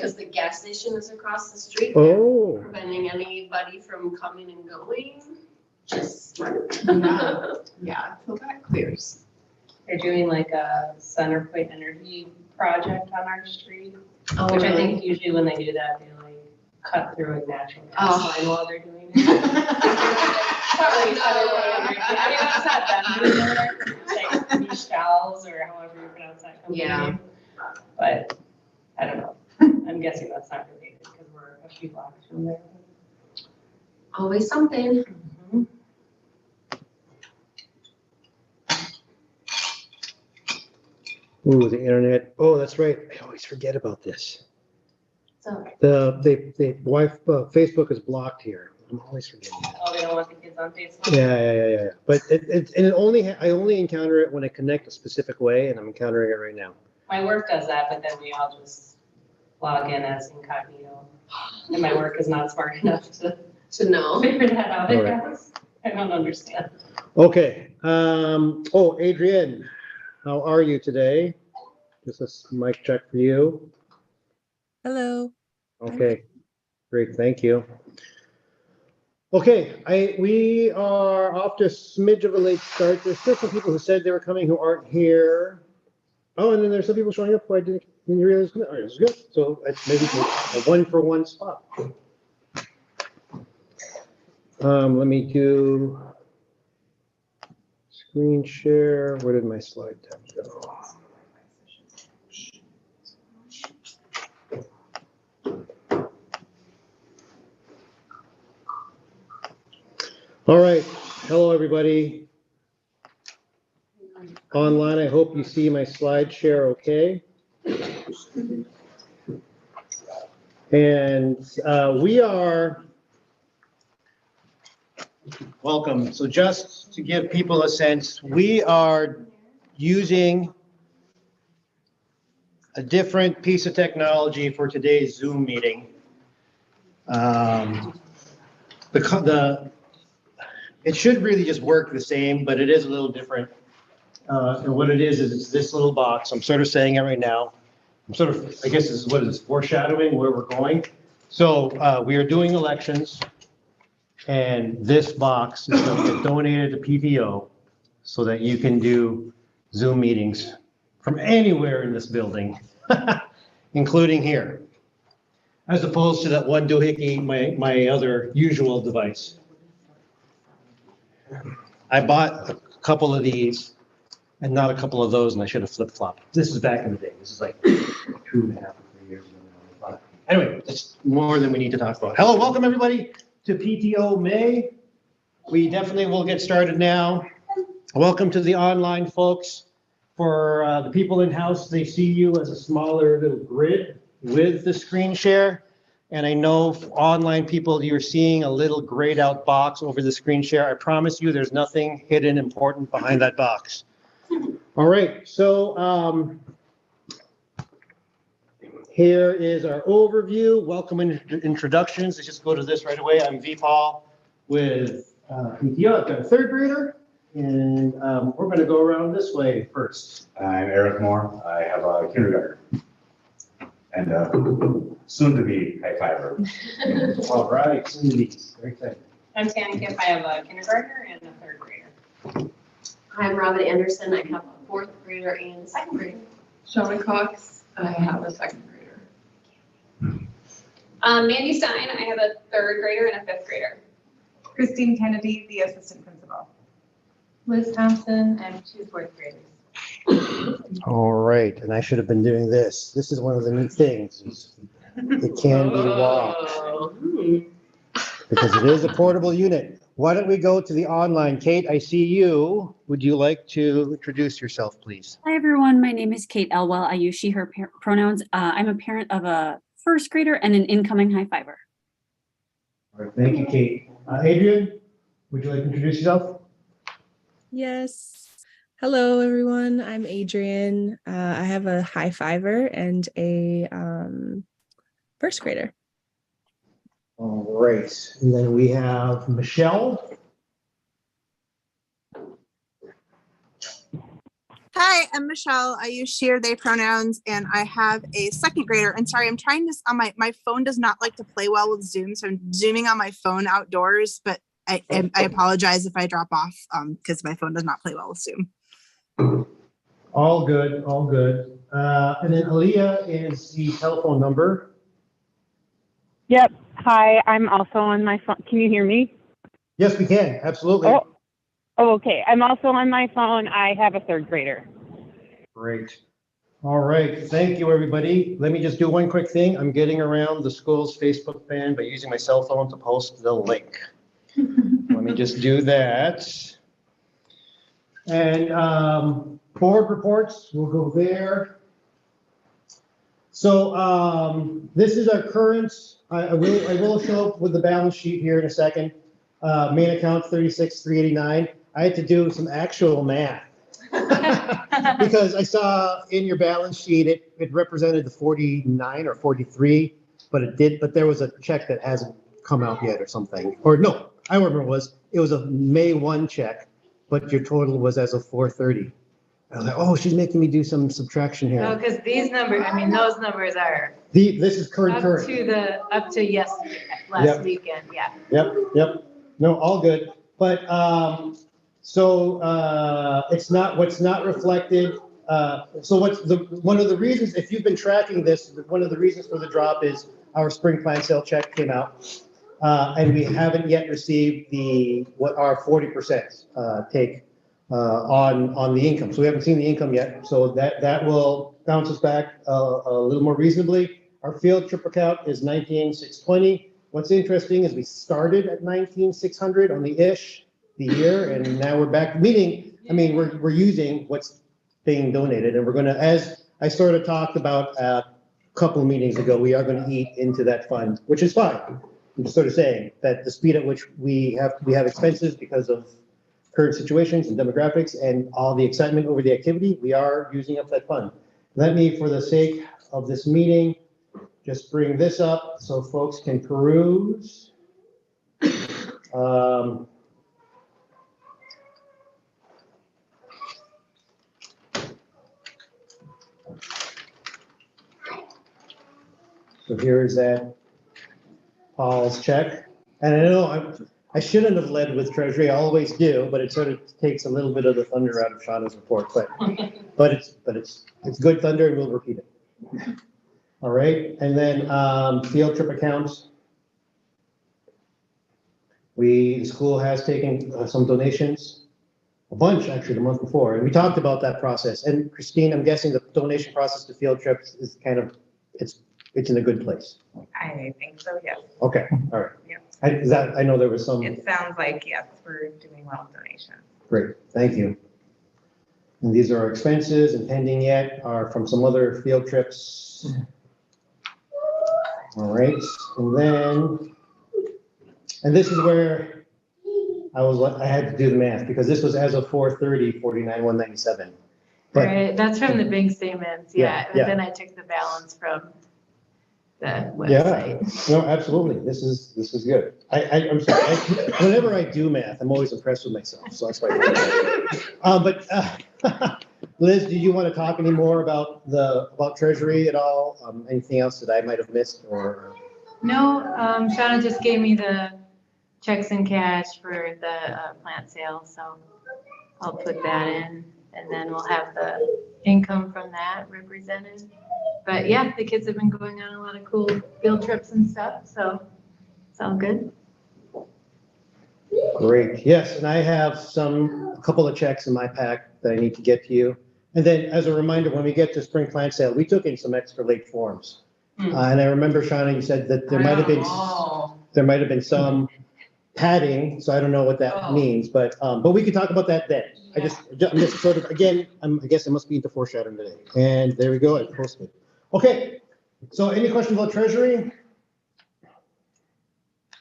because the gas station is across the street. Oh. Preventing anybody from coming and going. Just smart. Yeah, so that clears. They're doing like a center point energy project on our street, Oh, which I really? think usually when they do that, they like cut through a natural gas Oh. line while they're doing it. Sorry, center point energy. I mean, it's not them doing it, it's like Michelle's or however you pronounce that company Yeah. name. But I don't know. I'm guessing that's not related because we're a few blocks from there. Always something. Ooh, the internet. Oh, that's right. I always forget about this. So The wife, Facebook is blocked here. I'm always forgetting that. Oh, they don't want the kids on Facebook? Yeah. But I only encounter it when I connect a specific way, and I'm encountering it right now. My work does that, but then we all just log in as incognito. And my work is not smart enough to know. figure that out, I All right. guess. I don't understand. Okay. Oh, Adrienne, how are you today? Just a mic check for you. Hello. Okay, great, thank you. Okay, we are off to a smidge of a late start. There's still some people who said they were coming who aren't here. Oh, and then there's some people showing up who I didn't realize. Oh, this is good. So it's maybe a 1-for-1 spot. Let me do screen share. Where did my slide tab go? All right, hello everybody. Online, I hope you see my slide share okay. And we are, welcome. So just to give people a sense, we are using a different piece of technology for today's Zoom meeting. It should really just work the same, but it is a little different. And what it is it's this little box. I'm sort of saying it right now. I'm sort of, I guess this is what is foreshadowing where we're going. So we are doing elections, and this box is going to get donated to PTO so that you can do Zoom meetings from anywhere in this building, including here, as opposed to that one doohickey, my other usual device. I bought a couple of these and not a couple of those, and I should have flip-flopped. This is back in the day. This is like 2.5 or 3 years ago. Anyway, that's more than we need to talk about. Hello, welcome everybody to PTO May. We definitely will get started now. Welcome to the online folks. For the people in-house, they see you as a smaller little grid with the screen share. And I know online people, you're seeing a little grayed out box over the screen share. I promise you there's nothing hidden important behind that box. All right, so here is our overview. Welcome and introductions. Let's just go to this right away. I'm Vipal with PTO. I've got a third grader, and we're going to go around this way first. I'm Eric Moore. I have a kindergarten and soon to be high fiver. All right, very excited. I'm Tammy Kip. I have a kindergartner and a third grader. I'm Robin Anderson. I have a 4th grader and a 2nd grader. Shelley Cox, I have a 2nd grader. Mandy Stein, I have a 3rd grader and a 5th grader. Christine Kennedy, the assistant principal. Liz Thompson and 2 4th graders. All right, and I should have been doing this. This is one of the neat things. It can be walked because it is a portable unit. Why don't we go to the online? Kate, I see you. Would you like to introduce yourself, please? Hi, everyone. My name is Kate Elwell. I use she, her pronouns. I'm a parent of a 1st grader and an incoming high fiver. All right, thank you, Kate. Adrian, would you like to introduce yourself? Yes. Hello, everyone. I'm Adrian. I have a high fiver and a 1st grader. All right, and then we have Michelle. Hi, I'm Michelle. I use she or they pronouns, and I have a second grader. And sorry, I'm trying this on my phone does not like to play well with Zoom, so I'm zooming on my phone outdoors, but I apologize if I drop off because my phone does not play well with Zoom. All good, all good. And then Aaliyah is the telephone number. Yep. Hi, I'm also on my phone. Can you hear me? Yes, we can, absolutely. Oh, okay. I'm also on my phone. I have a third grader. Great. All right, thank you, everybody. Let me just do one quick thing. I'm getting around the school's Facebook fan by using my cell phone to post the link. Let me just do that. And board reports, we'll go there. So this is our current, I will show up with the balance sheet here in a second. Main account 36,389. I had to do some actual math because I saw in your balance sheet it represented the 49 or 43, but there was a check that hasn't come out yet or something. Or no, I remember it was a May 1 check, but your total was as of 4/30. I was like, oh, she's making me do some subtraction here. No, because these numbers, I mean, those numbers are This is current. up to yesterday, last weekend, yeah. Yep. No, all good. But it's not what's not reflected. So one of the reasons, if you've been tracking this, one of the reasons for the drop is our spring plan sale check came out, and we haven't yet received what our 40% take on the income. So we haven't seen the income yet. So that will bounce us back a little more reasonably. Our field trip account is 19,620. What's interesting is we started at 19,600 on the year, and now we're back. Meaning, I mean, we're using what's being donated, and we're going to, as I sort of talked about a couple of meetings ago, we are going to eat into that fund, which is fine. I'm just sort of saying that the speed at which we have expenses because of current situations and demographics and all the excitement over the activity, we are using up that fund. Let me, for the sake of this meeting, just bring this up so folks can peruse. So here is that Paul's check. And I know I shouldn't have led with Treasury, I always do, but it sort of takes a little bit of the thunder out of Shauna's report, but it's good thunder and we'll repeat it. All right, and then field trip accounts. The school has taken some donations, a bunch actually the month before, and we talked about that process. And Christine, I'm guessing the donation process to field trips is kind of, it's in a good place. I think so, yes. Okay, all right. Yeah. I know there was some. It sounds like, yes, we're doing well with donations. Great, thank you. And these are our expenses, and pending yet are from some other field trips. All right, and this is where I had to do the math because this was as of 4/30, 49,197. Right, that's from the bank statements, Yeah. But then I took the balance from the website. Yeah, no, absolutely. This is good. I'm sorry. Whenever I do math, I'm always impressed with myself. So that's why. But Liz, did you want to talk any more about Treasury at all? Anything else that I might have missed or? No, Shauna just gave me the checks and cash for the plant sale, so I'll put that in, and then we'll have the income from that represented. But yeah, the kids have been going on a lot of cool field trips and stuff, so it's all good. Great. Yes, and I have a couple of checks in my pack that I need to get to you. And then as a reminder, when we get to spring plant sale, we took in some extra late forms. And I remember, Shauna, you said that there might have been some padding, so I don't know what that means, but we can talk about that then. Yeah. I'm just sort of, again, I guess I must be into foreshadowing today. And there we go, I posted. Okay, so any questions about Treasury?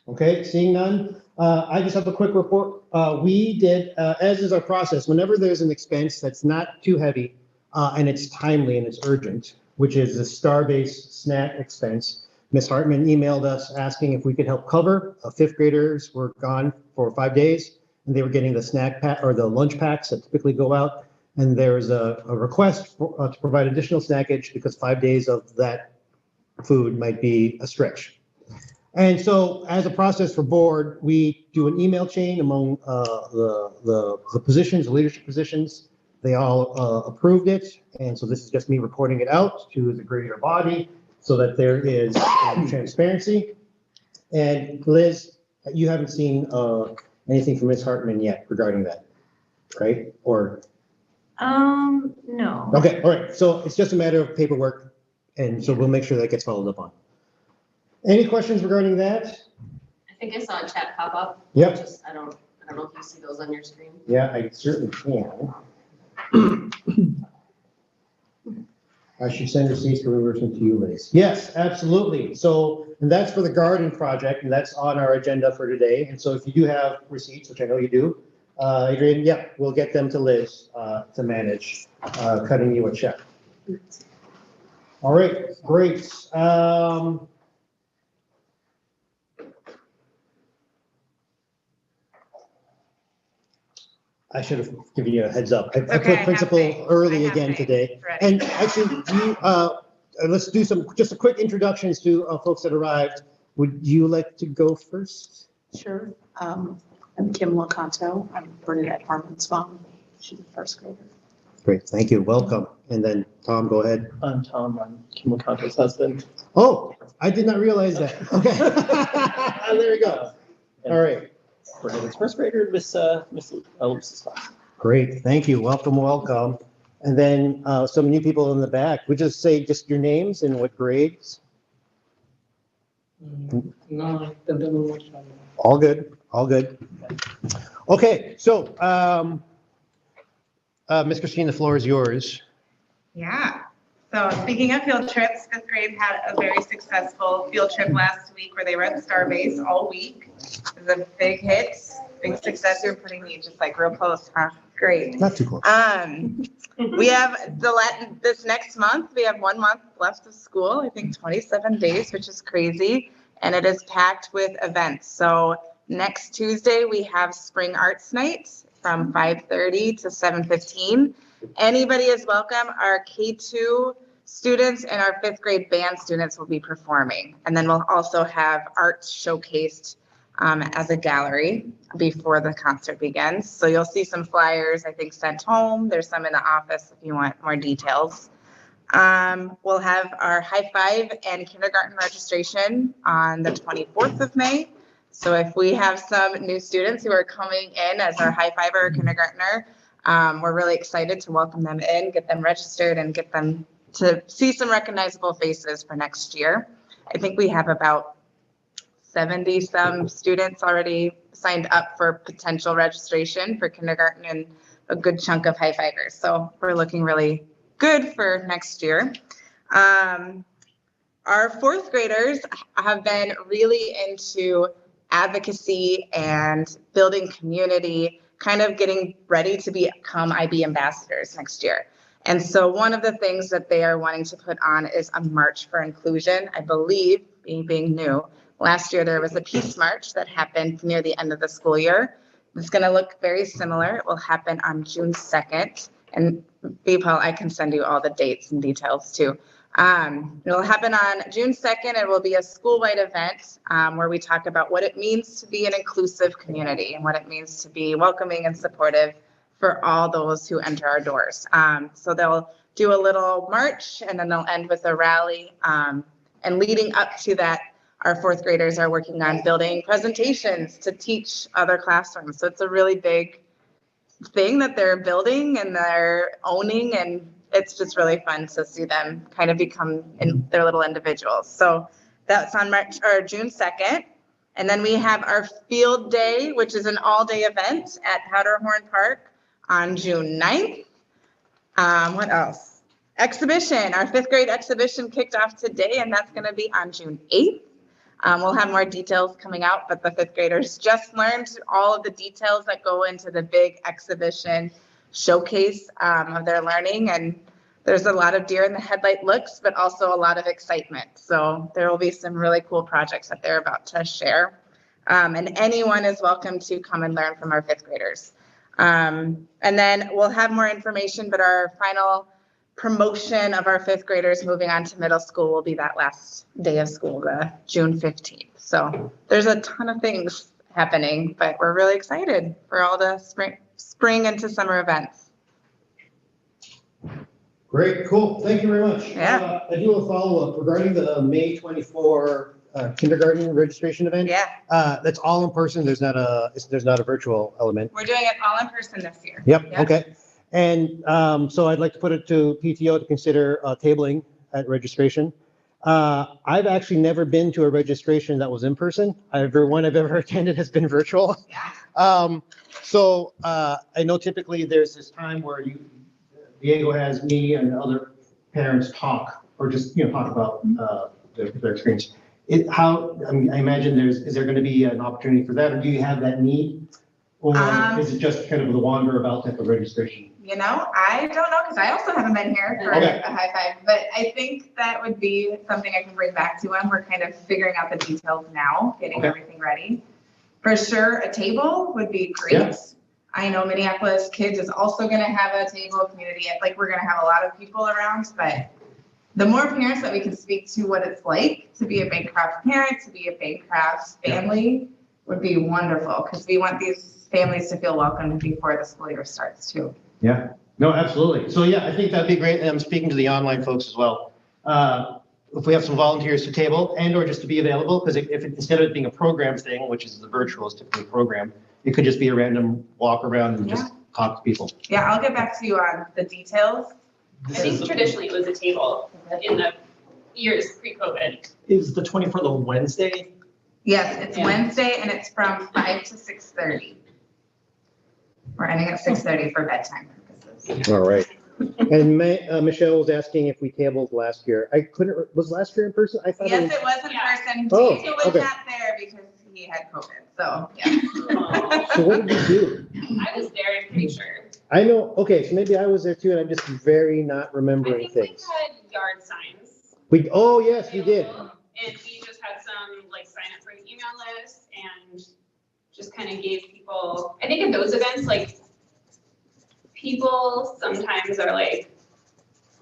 Okay, seeing none. I just have a quick report. We did, as is our process, whenever there's an expense that's not too heavy and it's timely and it's urgent, which is the Star-based snack expense, Ms. Hartman emailed us asking if we could help cover. Fifth graders were gone for 5 days and they were getting the snack pack or the lunch packs that typically go out. And there's a request to provide additional snackage because 5 days of that food might be a stretch. And so as a process for board, we do an email chain among the positions, the leadership positions. They all approved it. And so this is just me reporting it out to the greater body so that there is transparency. And Liz, you haven't seen anything from Ms. Hartman yet regarding that, right? Or, No. okay, all right. So it's just a matter of paperwork. And so we'll make sure that gets followed up on. Any questions regarding that? I think I saw a chat pop up. Yep. Just, I don't know if you see those on your screen. Yeah, I certainly can. I should send receipts for reimbursement to you, Liz. Yes, absolutely. So, and that's for the garden project, and that's on our agenda for today. And so if you do have receipts, which I know you do, Adrian, yeah, we'll get them to Liz to manage cutting you a check. All right, great. I should have given you a heads up. I Okay, I put have principal faith. early I have again faith. today. Ready. And actually, do you, let's do just a quick introductions to folks that arrived. Would you like to go first? Sure. I'm Kim Locanto. I'm Bernadette Harmon's mom. She's a first grader. Great, thank you. Welcome. And then Tom, go ahead. I'm Tom. I'm Kim Locanto's husband. Oh, I did not realize that. Okay. There you go. All right. Bernadette's first grader, Miss Lewis's class. Great, thank you. Welcome, welcome. And then some new people in the back. Would you just say just your names and what grades? No, All good, all good. Okay, so Ms. Christine, the floor is yours. Yeah. So speaking of field trips, fifth grade had a very successful field trip last week where they were at Starbase all week. It was a big hit, big success. You're putting me just like real close, huh? Great. Not too close. We have this next month, we have 1 month left of school, I think 27 days, which is crazy. And it is packed with events. So next Tuesday, we have Spring Arts Night from 5:30 to 7:15. Anybody is welcome. Our K2 students and our fifth grade band students will be performing. And then we'll also have art showcased as a gallery before the concert begins. So you'll see some flyers, I think, sent home. There's some in the office if you want more details. We'll have our high five and kindergarten registration on the 24th of May. So if we have some new students who are coming in as our high fiver or kindergartner, we're really excited to welcome them in, get them registered, and get them to see some recognizable faces for next year. I think we have about 70 some students already signed up for potential registration for kindergarten and a good chunk of high fivers. So we're looking really good for next year. Our fourth graders have been really into advocacy and building community, kind of getting ready to become IB ambassadors next year. And so one of the things that they are wanting to put on is a march for inclusion. I believe, being new, last year there was a peace march that happened near the end of the school year. It's going to look very similar. It will happen on June 2nd. And Paul, I can send you all the dates and details too. It will happen on June 2nd. It will be a school-wide event where we talk about what it means to be an inclusive community and what it means to be welcoming and supportive for all those who enter our doors. So they'll do a little march and then they'll end with a rally. And leading up to that, our fourth graders are working on building presentations to teach other classrooms. So it's a really big thing that they're building and they're owning, and it's just really fun to see them kind of become their little individuals. So that's on June 2nd. And then we have our field day, which is an all-day event at Powderhorn Park on June 9th. What else? Exhibition. Our fifth grade exhibition kicked off today, and that's going to be on June 8th. We'll have more details coming out, but the fifth graders just learned all of the details that go into the big exhibition showcase of their learning. And there's a lot of deer in the headlight looks, but also a lot of excitement. So there will be some really cool projects that they're about to share. And anyone is welcome to come and learn from our fifth graders. And then we'll have more information, but our final promotion of our 5th graders moving on to middle school will be that last day of school, the June 15th. So there's a ton of things happening, but we're really excited for all the spring into summer events. Great, cool. Thank you very much. Yeah. I do a follow-up regarding the May 24 kindergarten registration event. Yeah, That's all in person. There's not a virtual element. we're doing it all in person this year. Yep, Yeah. okay. And so I'd like to put it to PTO to consider tabling at registration. I've actually never been to a registration that was in person. Every one I've ever attended has been virtual. Yeah. So I know typically there's this time where Diego has me and other parents talk, or just, talk about their experience. I imagine is there going to be an opportunity for that, or do you have that need? Or is it just kind of the wander about type of registration? I don't know, because I also haven't been here for Okay. a high five, but I think that would be something I can bring back to them. We're kind of figuring out the details now, getting Okay. everything ready. For sure, a table would be great. Yeah. I know Minneapolis Kids is also gonna have a table community. Like, we're gonna have a lot of people around, but the more parents that we can speak to what it's like to be a Bancroft parent, to be a Bancroft family would be wonderful, because we want these families to feel welcomed before the school year starts too. Yeah, no, absolutely. So yeah, I think that'd be great. And I'm speaking to the online folks as well. If we have some volunteers to table and or just to be available, because instead of it being a program thing, which is the virtual is typically a program, it could just be a random walk around and just talk to people. Yeah, I'll get back to you on the details. I think traditionally it was a table in the years pre-COVID. Is the 24th a Wednesday? Yes, it's Yeah. Wednesday and it's from 5 to 6:30. We're ending at 6:30 for bedtime purposes. All right. And Michelle was asking if we tabled last year. Was last year in person? I thought Yes, it was in person. Oh, Diego was okay. not there because he had COVID, so, yeah. So what did we do? I was there, I'm pretty sure. I know, okay, so maybe I was there too, and I'm just very not I remembering think we things. had yard signs. Oh, yes, we did. And we just had some sign up for an email list and just kind of gave people, I think at those events, people sometimes are like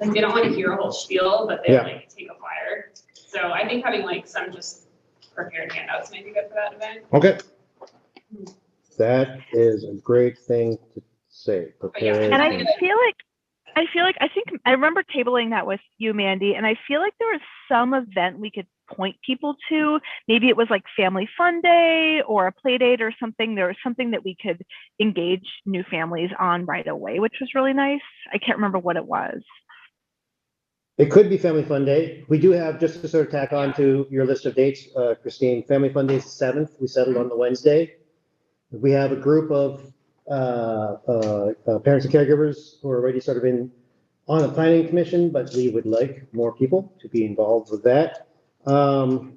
they don't want to hear a whole spiel, but they take a flyer. So I think having some just prepared handouts may be good for that event. Okay. That is a great thing to say. Prepared And I things. feel like I think I remember tabling that with you, Mandy, and I feel like there was some event we could point people to. Maybe it was like Family Fun Day or a play date or something. There was something that we could engage new families on right away, which was really nice. I can't remember what it was. It could be Family Fun Day. We do have, just to sort of tack on to your list of dates, Christine, Family Fun Day is the 7th. We settled on the Wednesday. We have a group of parents and caregivers who are already sort of on the planning commission, but we would like more people to be involved with that. And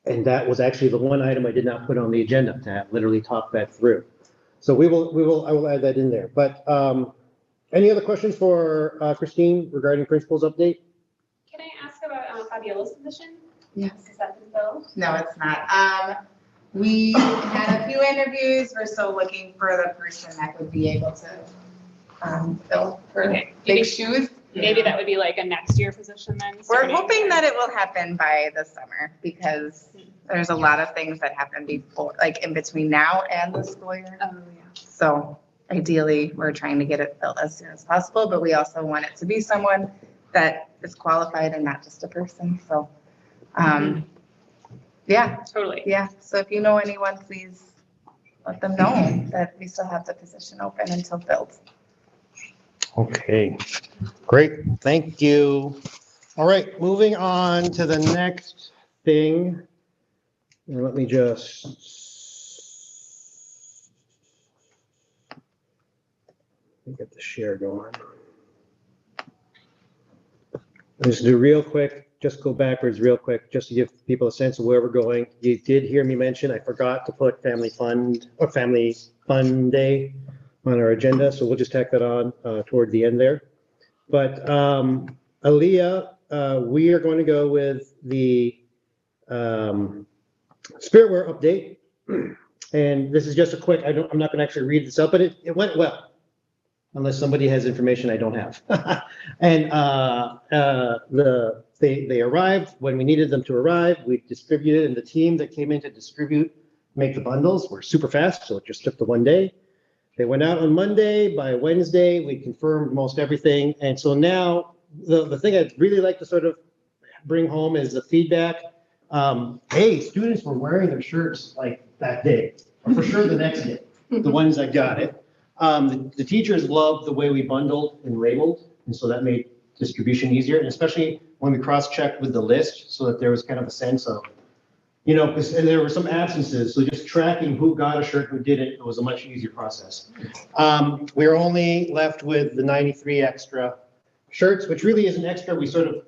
that was actually the one item I did not put on the agenda to literally talk that through. So I will add that in there. But any other questions for Christine regarding principals update? Can I ask about Fabiola's position? Yes. Is that been filled? No, it's not. We had a few interviews. We're still looking for the person that would be able to fill her big shoes. Maybe that would be a next year position then? We're starting? hoping that it will happen by the summer, because there's a lot of things that happen before, in between now and the school year. Oh, yeah. So ideally, we're trying to get it filled as soon as possible, but we also want it to be someone that is qualified and not just a person. So, yeah. Totally. Yeah. So if you know anyone, please let them know that we still have the position open until filled. Okay, great. Thank you. All right, moving on to the next thing. And let me just get the share going. Just do real quick, just go backwards real quick, just to give people a sense of where we're going. You did hear me mention, I forgot to put Family Fun Day on our agenda, so we'll just tack that on toward the end there. But Aaliyah, we are going to go with the Spiritware update. And this is just a quick, I'm not gonna actually read this out, but it went well. Unless somebody has information I don't have. And they arrived when we needed them to arrive. We distributed, and the team that came in to distribute, make the bundles were super fast, so it just took the one day. They went out on Monday. By Wednesday, we confirmed most everything. And so now the thing I'd really like to sort of bring home is the feedback. Hey, students were wearing their shirts like that day, or for sure the next day, the ones that got it. The teachers loved the way we bundled and labeled, and so that made distribution easier, and especially when we cross-checked with the list, so that there was kind of a sense of, you know, and there were some absences, so just tracking who got a shirt, who didn't, it was a much easier process. We were only left with the 93 extra shirts, which really isn't extra. We sort of,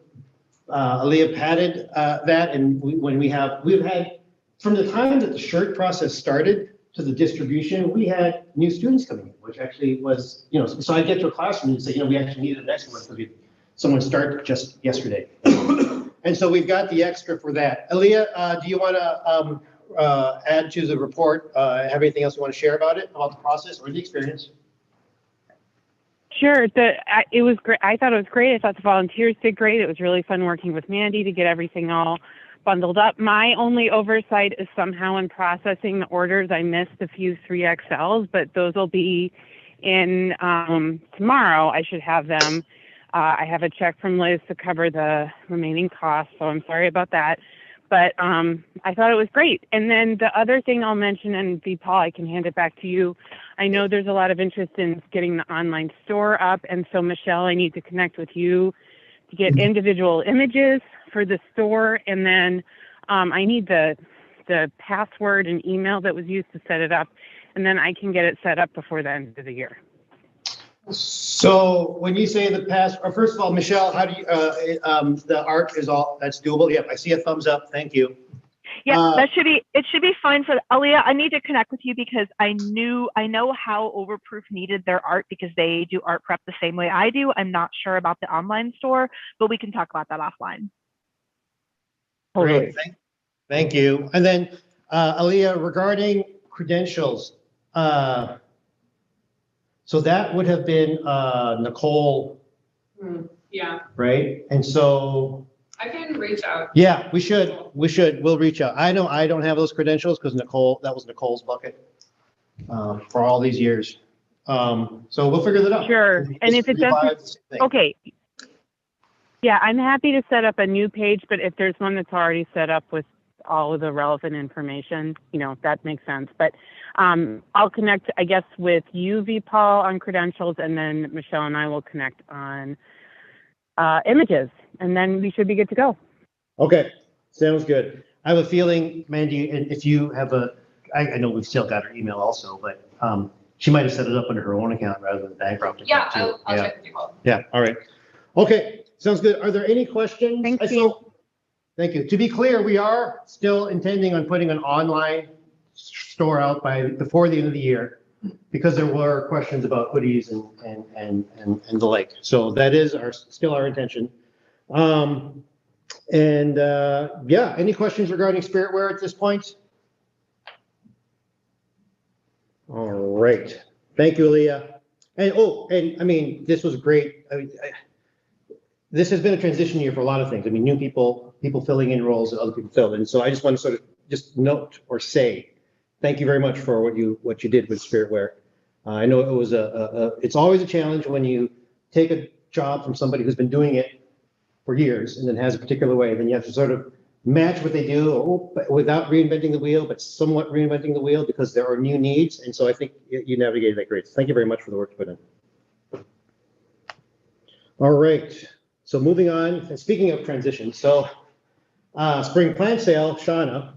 Aaliyah padded that, and we've had, from the time that the shirt process started to the distribution, we had new students coming in, which actually was, you know, so I get to a classroom and say, you know, we actually needed an extra one because someone started just yesterday. And so we've got the extra for that. Aaliyah, do you want to add to the report? Have anything else you want to share about it, about the process or the experience? Sure. It was great. I thought it was great. I thought the volunteers did great. It was really fun working with Mandy to get everything all bundled up. My only oversight is somehow in processing the orders. I missed a few 3XLs, but those will be in tomorrow. I should have them. I have a check from Liz to cover the remaining costs, so I'm sorry about that. But I thought it was great. And then the other thing I'll mention, and Paul, I can hand it back to you. I know there's a lot of interest in getting the online store up, and so Michelle, I need to connect with you to get individual images for the store, and then I need the password and email that was used to set it up, and then I can get it set up before the end of the year. So when you say the first of all, Michelle, how do you, the art is all, that's doable? Yep, I see a thumbs up, thank you. Yeah, it should be fine for Aaliyah. I need to connect with you because I know how Overproof needed their art because they do art prep the same way I do. I'm not sure about the online store, but we can talk about that offline. Great, thank you. And then Aaliyah, regarding credentials, so that would have been Nicole, Yeah, right? And so, I can reach out. yeah, we should, we'll reach out. I know I don't have those credentials because that was Nicole's bucket for all these years. So we'll figure that out. Sure, and if it doesn't, okay. Yeah, I'm happy to set up a new page, but if there's one that's already set up with all of the relevant information, you know, that makes sense. But I'll connect, I guess, with you, Paul, on credentials, and then Michelle and I will connect on images, and then we should be good to go. Okay, sounds good. I have a feeling, Mandy, if you have I know we've still got her email also, but she might have set it up under her own account rather than the Bancroft account. Yeah, I'll check with you all. Yeah, all right. Okay, sounds good. Are there any questions? Thank you. Thank you. To be clear, we are still intending on putting an online store out before the end of the year because there were questions about hoodies and the like. So that is still our intention. Yeah, any questions regarding Spiritwear at this point? All right. Thank you, Aaliyah. And I mean, this was great. This has been a transition year for a lot of things. I mean, new people filling in roles that other people filled. And so I just want to sort of just note or say, thank you very much for what you did with Spiritwear. I know it was it's always a challenge when you take a job from somebody who's been doing it for years and then has a particular way, then you have to sort of match what they do without reinventing the wheel, but somewhat reinventing the wheel because there are new needs. And so I think you navigated that great. Thank you very much for the work you put in. All right. So moving on, and speaking of transition, so spring plant sale, Shauna,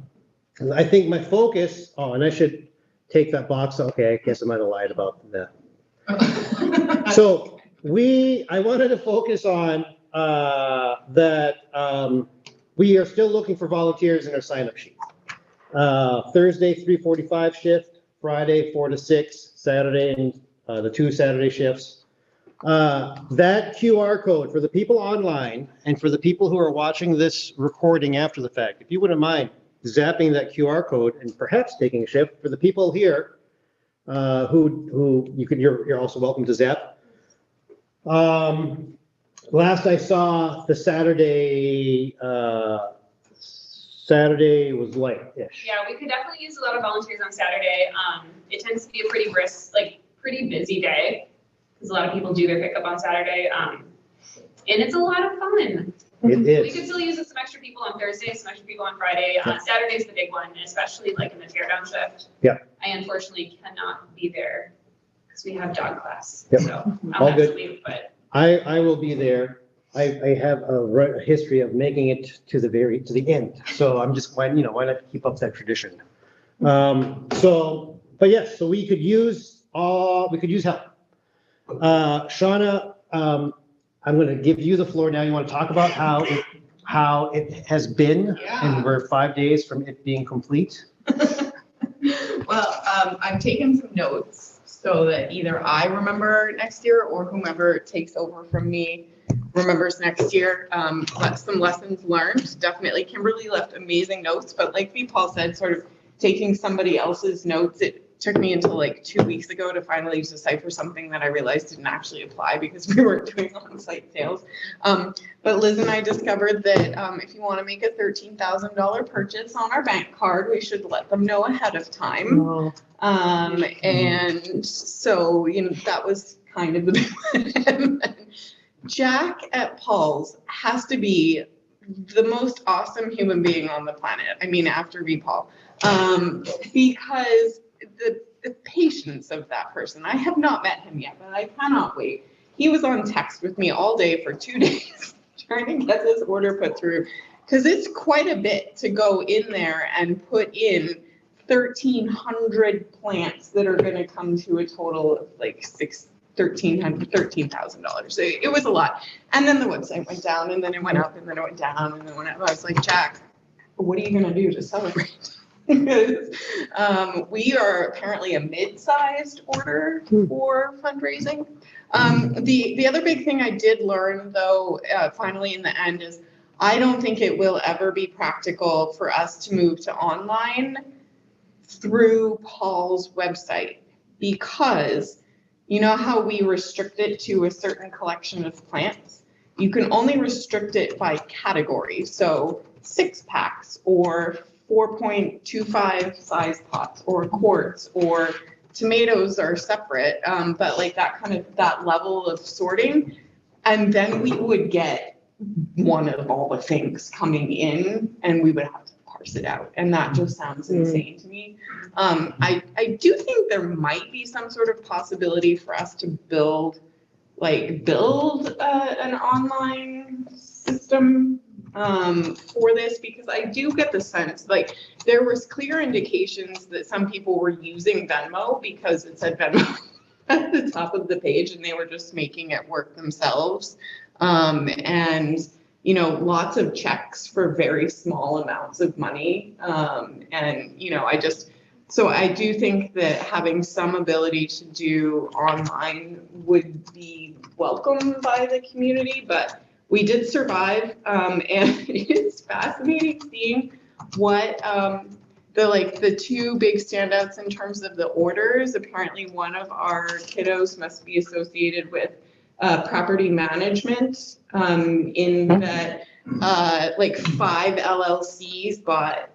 I think my focus, and I should take that box. Okay, I guess I might have lied about that. So I wanted to focus on that we are still looking for volunteers in our sign-up sheet. Thursday, 3:45 shift, Friday, 4 to 6, Saturday, and the 2 Saturday shifts. That QR code for the people online and for the people who are watching this recording after the fact, if you wouldn't mind zapping that QR code and perhaps taking a shift for the people here who you're also welcome to zap. Last I saw, the Saturday was light-ish. Yeah, we could definitely use a lot of volunteers on Saturday. It tends to be a pretty brisk, like pretty busy day because a lot of people do their pickup on Saturday. And it's a lot of fun. It is. We could still use some extra people on Thursday, some extra people on Friday. Saturday's the big one, especially like in the teardown shift. Yeah. I unfortunately cannot be there because we have dog class. Yep. So I'll All have good. to leave, but I will be there. I have a history of making it to the end. So I'm just, why not keep up that tradition? But yes, so we could use help. Shauna, I'm going to give you the floor now. You want to talk about how it has been, and we're 5 days from it being complete. Well, I've taken some notes so that either I remember next year or whomever takes over from me remembers next year. Some lessons learned. Definitely, Kimberly left amazing notes, but like Paul said, sort of taking somebody else's notes, it took me until like 2 weeks ago to finally decipher something that I realized didn't actually apply because we weren't doing on-site sales. But Liz and I discovered that if you want to make a $13,000 purchase on our bank card, we should let them know ahead of time. And so, that was kind of the big one. Jack at Paul's has to be the most awesome human being on the planet. I mean, after Paul, because the patience of that person. I have not met him yet, but I cannot wait. He was on text with me all day for 2 days trying to get this order put through because it's quite a bit to go in there and put in 1,300 plants that are going to come to a total of like $13,000. So it was a lot. And then the website went down, and then it went up, and then it went down, and then it went up. I was like, Jack, what are you going to do to celebrate? Because we are apparently a mid-sized order for fundraising. The other big thing I did learn, though, finally in the end, is I don't think it will ever be practical for us to move to online through Paul's website, because you know how we restrict it to a certain collection of plants? You can only restrict it by category. So 6-packs or 4.25 size pots or quarts, or tomatoes are separate, but like that level of sorting. And then we would get one of all the things coming in and we would have to parse it out. And that just sounds insane to me. I do think there might be some sort of possibility for us to build an online system for this, because I do get the sense like there was clear indications that some people were using Venmo because it said Venmo at the top of the page and they were just making it work themselves. And lots of checks for very small amounts of money. So I do think that having some ability to do online would be welcomed by the community, but we did survive, and it's fascinating seeing what the two big standouts in terms of the orders. Apparently one of our kiddos must be associated with property management, in that 5 LLCs bought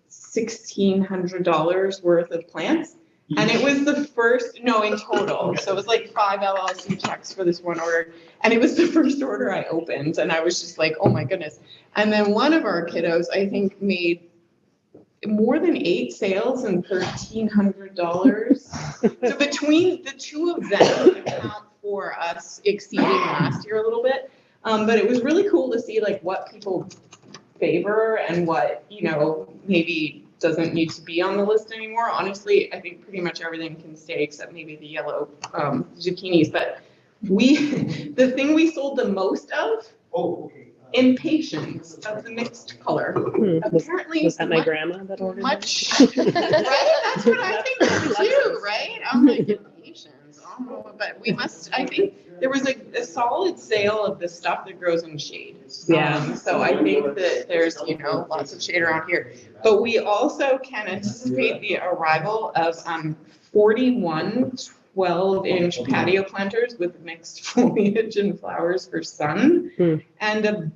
$1,600 worth of plants. And it was the first, in total. So it was like 5 LLC checks for this one order. And it was the first order I opened. And I was just like, oh my goodness. And then one of our kiddos, I think, made more than 8 sales and $1,300. So between the two of them account for us exceeding last year a little bit. But it was really cool to see like what people favor and what, maybe doesn't need to be on the list anymore. Honestly, I think pretty much everything can stay except maybe the yellow zucchinis. But the thing we sold the most of, impatiens of the mixed color. Apparently, was that my grandma that ordered much, right? That's what I think too, right? I'm like, impatiens. Oh, but we must, I think there was a solid sale of the stuff that grows in shade. Yeah. So I think that there's, lots of shade around here. But we also can anticipate the arrival of 41 12-inch patio planters with mixed foliage and flowers for sun, and a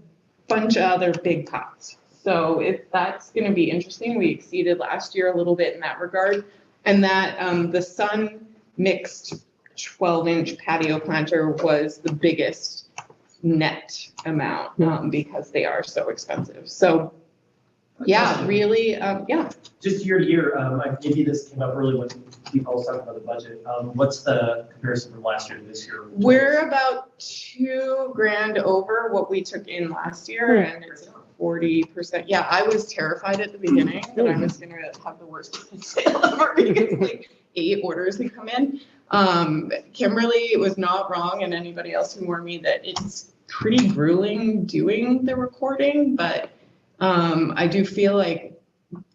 bunch of other big pots. So if that's going to be interesting, we exceeded last year a little bit in that regard. And that the sun mixed 12-inch patio planter was the biggest net amount because they are so expensive. So yeah, really, yeah. Just year to year, maybe this came up early when people was talking about the budget. What's the comparison from last year to this year? We're about $2,000 over what we took in last year, and it's 40%. Yeah, I was terrified at the beginning that I was gonna have the worst sale ever because like 8 orders had come in. Kimberly was not wrong, and anybody else who warned me that it's pretty grueling doing the recording, but I do feel like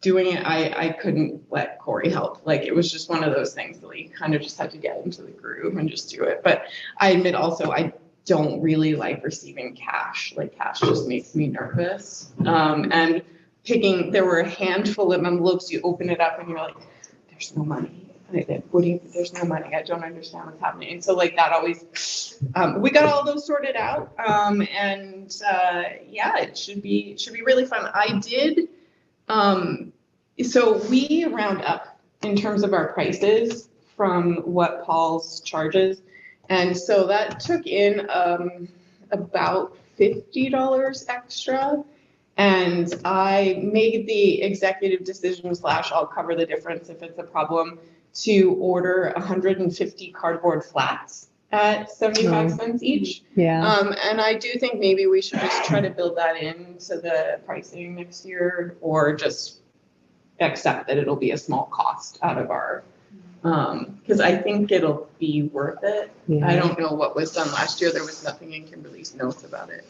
doing it, I couldn't let Corey help. Like, it was just one of those things that we kind of just had to get into the groove and just do it. But I admit also, I don't really like receiving cash. Like, cash just makes me nervous. And there were a handful of envelopes, you open it up and you're like, there's no money. There's no money. I don't understand what's happening. And so like that always, we got all those sorted out. Yeah, it should be really fun. I did, so we round up in terms of our prices from what Paul's charges. And so that took in about $50 extra. And I made the executive decision / I'll cover the difference if it's a problem, to order 150 cardboard flats at 75 cents each. Yeah. And I do think maybe we should just try to build that into the pricing next year, or just accept that it'll be a small cost out of our, because I think it'll be worth it. Yeah. I don't know what was done last year. There was nothing in Kimberly's notes about it.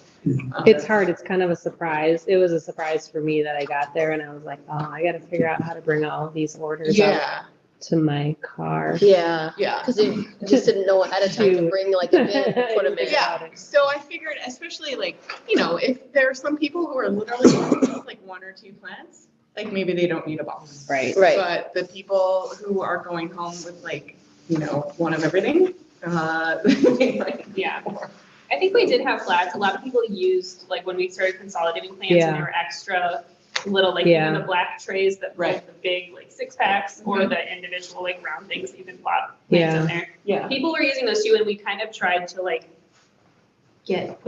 It's hard. It's kind of a surprise. It was a surprise for me that I got there and I was like, oh, I got to figure out how to bring all these orders up to my car. Yeah. Yeah. Because you just didn't know ahead of time to bring like a bin and put them in. Yeah. So I figured, especially like, if there are some people who are literally like 1 or 2 plants, like maybe they don't need a box. Right. Right. But the people who are going home with like, one of everything, they might need more. I think we did have flats. A lot of people used, like when we started consolidating plants and there were extra little, like even the black trays that hold the big like 6-packs or the individual like round things that you can plot plants in there. Yeah. People were using those too, and we kind of tried to like get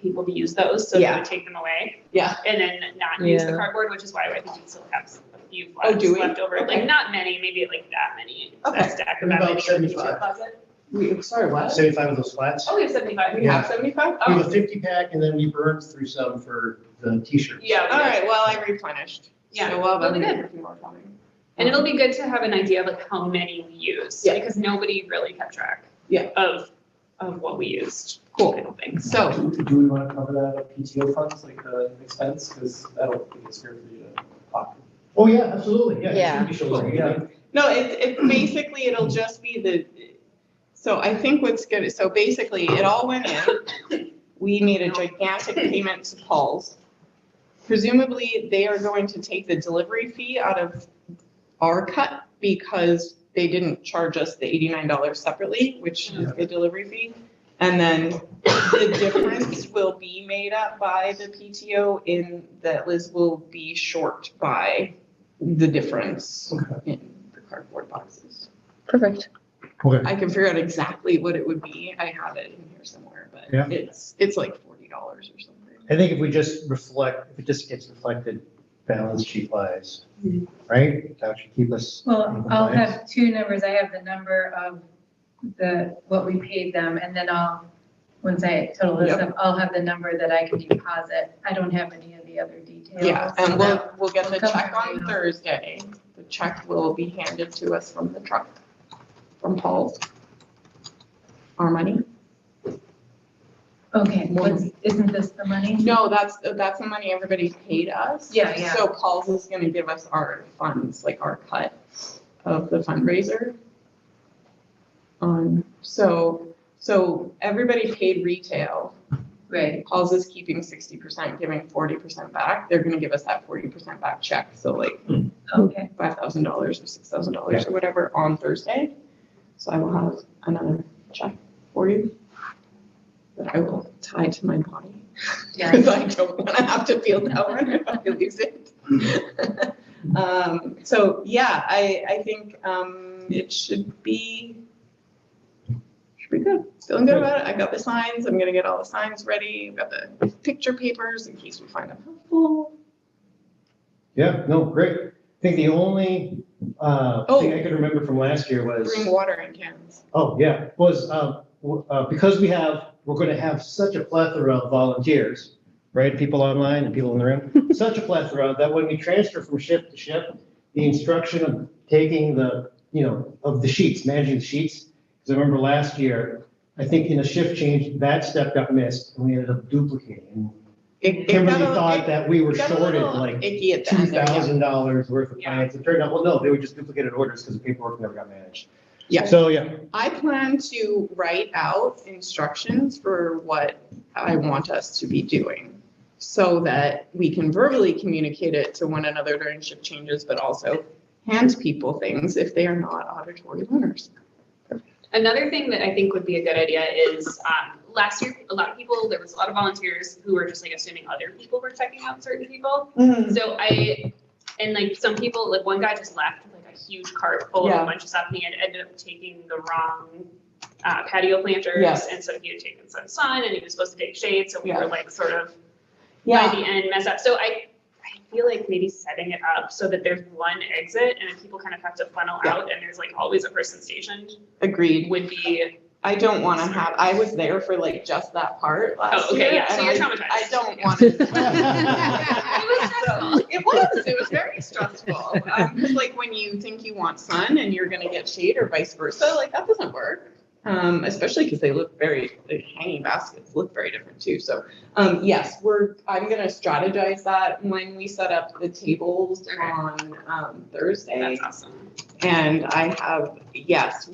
people to use those so they would take them away. Yeah. And then not use the cardboard, which is why I think we still have a few flats left over. Okay. Like not many, maybe like that many. Okay. That stack of that About many. 75. Closet. Sorry, what? 75 of those flats. Oh, we have 75. We have 75? We have Oh. a 50-pack, and then we burned through some for the t-shirts. Yeah. All right, well, I replenished. Yeah, So we'll have it'll be a good. few more coming. And it'll be good to have an idea of like how many we used, because nobody really kept track of what we used. Cool. Kind of thing. So, Do we want to cover that with PTO funds, like the expense? Because that'll be easier for you to talk. Oh, yeah, absolutely. Yeah. Yeah. It should be showing. Yeah. no, it's basically, it'll just be so I think what's good, so basically it all went in. We made a gigantic payment to Paul's. Presumably they are going to take the delivery fee out of our cut because they didn't charge us the $89 separately, which is the delivery fee. And then the difference will be made up by the PTO in that Liz will be short by the difference in the cardboard boxes. Perfect. Okay. I can figure out exactly what it would be. I have it in here somewhere, but it's like $40 or something. I think if it just gets reflected balance sheet wise, right? That should keep us. Well, in I'll compliance. have 2 numbers. I have the number of what we paid them, and then once I total this up, I'll have the number that I can deposit. I don't have any of the other details. Yeah, and we'll get the come check right on now. Thursday. The check will be handed to us from the truck, from Paul's. Our money. Okay, isn't this the money? No, that's the money everybody paid us. Yeah, yeah. So Paul's is gonna give us our funds, like our cut of the fundraiser. So So everybody paid retail. Right. Paul's is keeping 60%, giving 40% back. They're gonna give us that 40% back check. So like Okay. $5,000 or $6,000 or whatever on Thursday. So I will have another check for you that I will tie to my body. Yeah. Because I don't want to have to feel that one if I lose it. So yeah, I think it should be good. Feeling good about it. I got the signs. I'm gonna get all the signs ready. I've got the picture papers in case we find them helpful. Yeah, no, great. I think the only thing I could remember from last year was. Bring water in cans. Oh, yeah, was because we're going to have such a plethora of volunteers, right? People online and people in the room, such a plethora that when we transfer from shift to shift, the instruction of taking of the sheets, managing the sheets. Because I remember last year, I think in a shift change, that step got missed and we ended up duplicating. Kimberly thought that we were shorted like $2,000 worth of plans. It turned out, well, no, they were just duplicated orders because the paperwork never got managed. Yeah. So, yeah. I plan to write out instructions for what I want us to be doing so that we can verbally communicate it to one another during shift changes, but also hand people things if they are not auditory learners. Another thing that I think would be a good idea is last year, there was a lot of volunteers who were just like assuming other people were checking out certain people. Mhm. So like some people, like one guy just left with like a huge cart full of a bunch of stuff and he had ended up taking the wrong patio planters. Yes. And so he had taken some sun and he was supposed to take shade. So we were like sort of Yeah. by the end messed up. So I feel like maybe setting it up so that there's one exit and then people kind of have to funnel out and there's like always a person stationed. Agreed. Would be. I don't want to have, I was there for like just that part last year. Yeah, so and you're traumatized. I don't want to. It was very stressful. Because like when you think you want sun and you're going to get shade or vice versa, like that doesn't work. Especially because they look the hanging baskets look very different too. So yes, I'm going to strategize that when we set up the tables on Thursday. That's awesome. And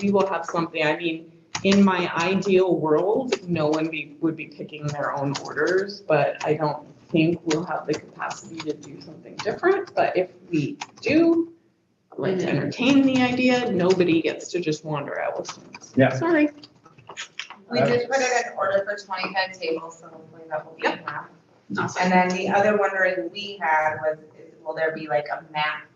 we will have something. I mean, in my ideal world, no one would be picking their own orders, but I don't think we'll have the capacity to do something different. But if we do, let's entertain the idea. Nobody gets to just wander out with things. Yeah. Sorry. We did put in an order for 25 tables, so hopefully that will be enough. Awesome. And then the other wondering we had was, will there be like a map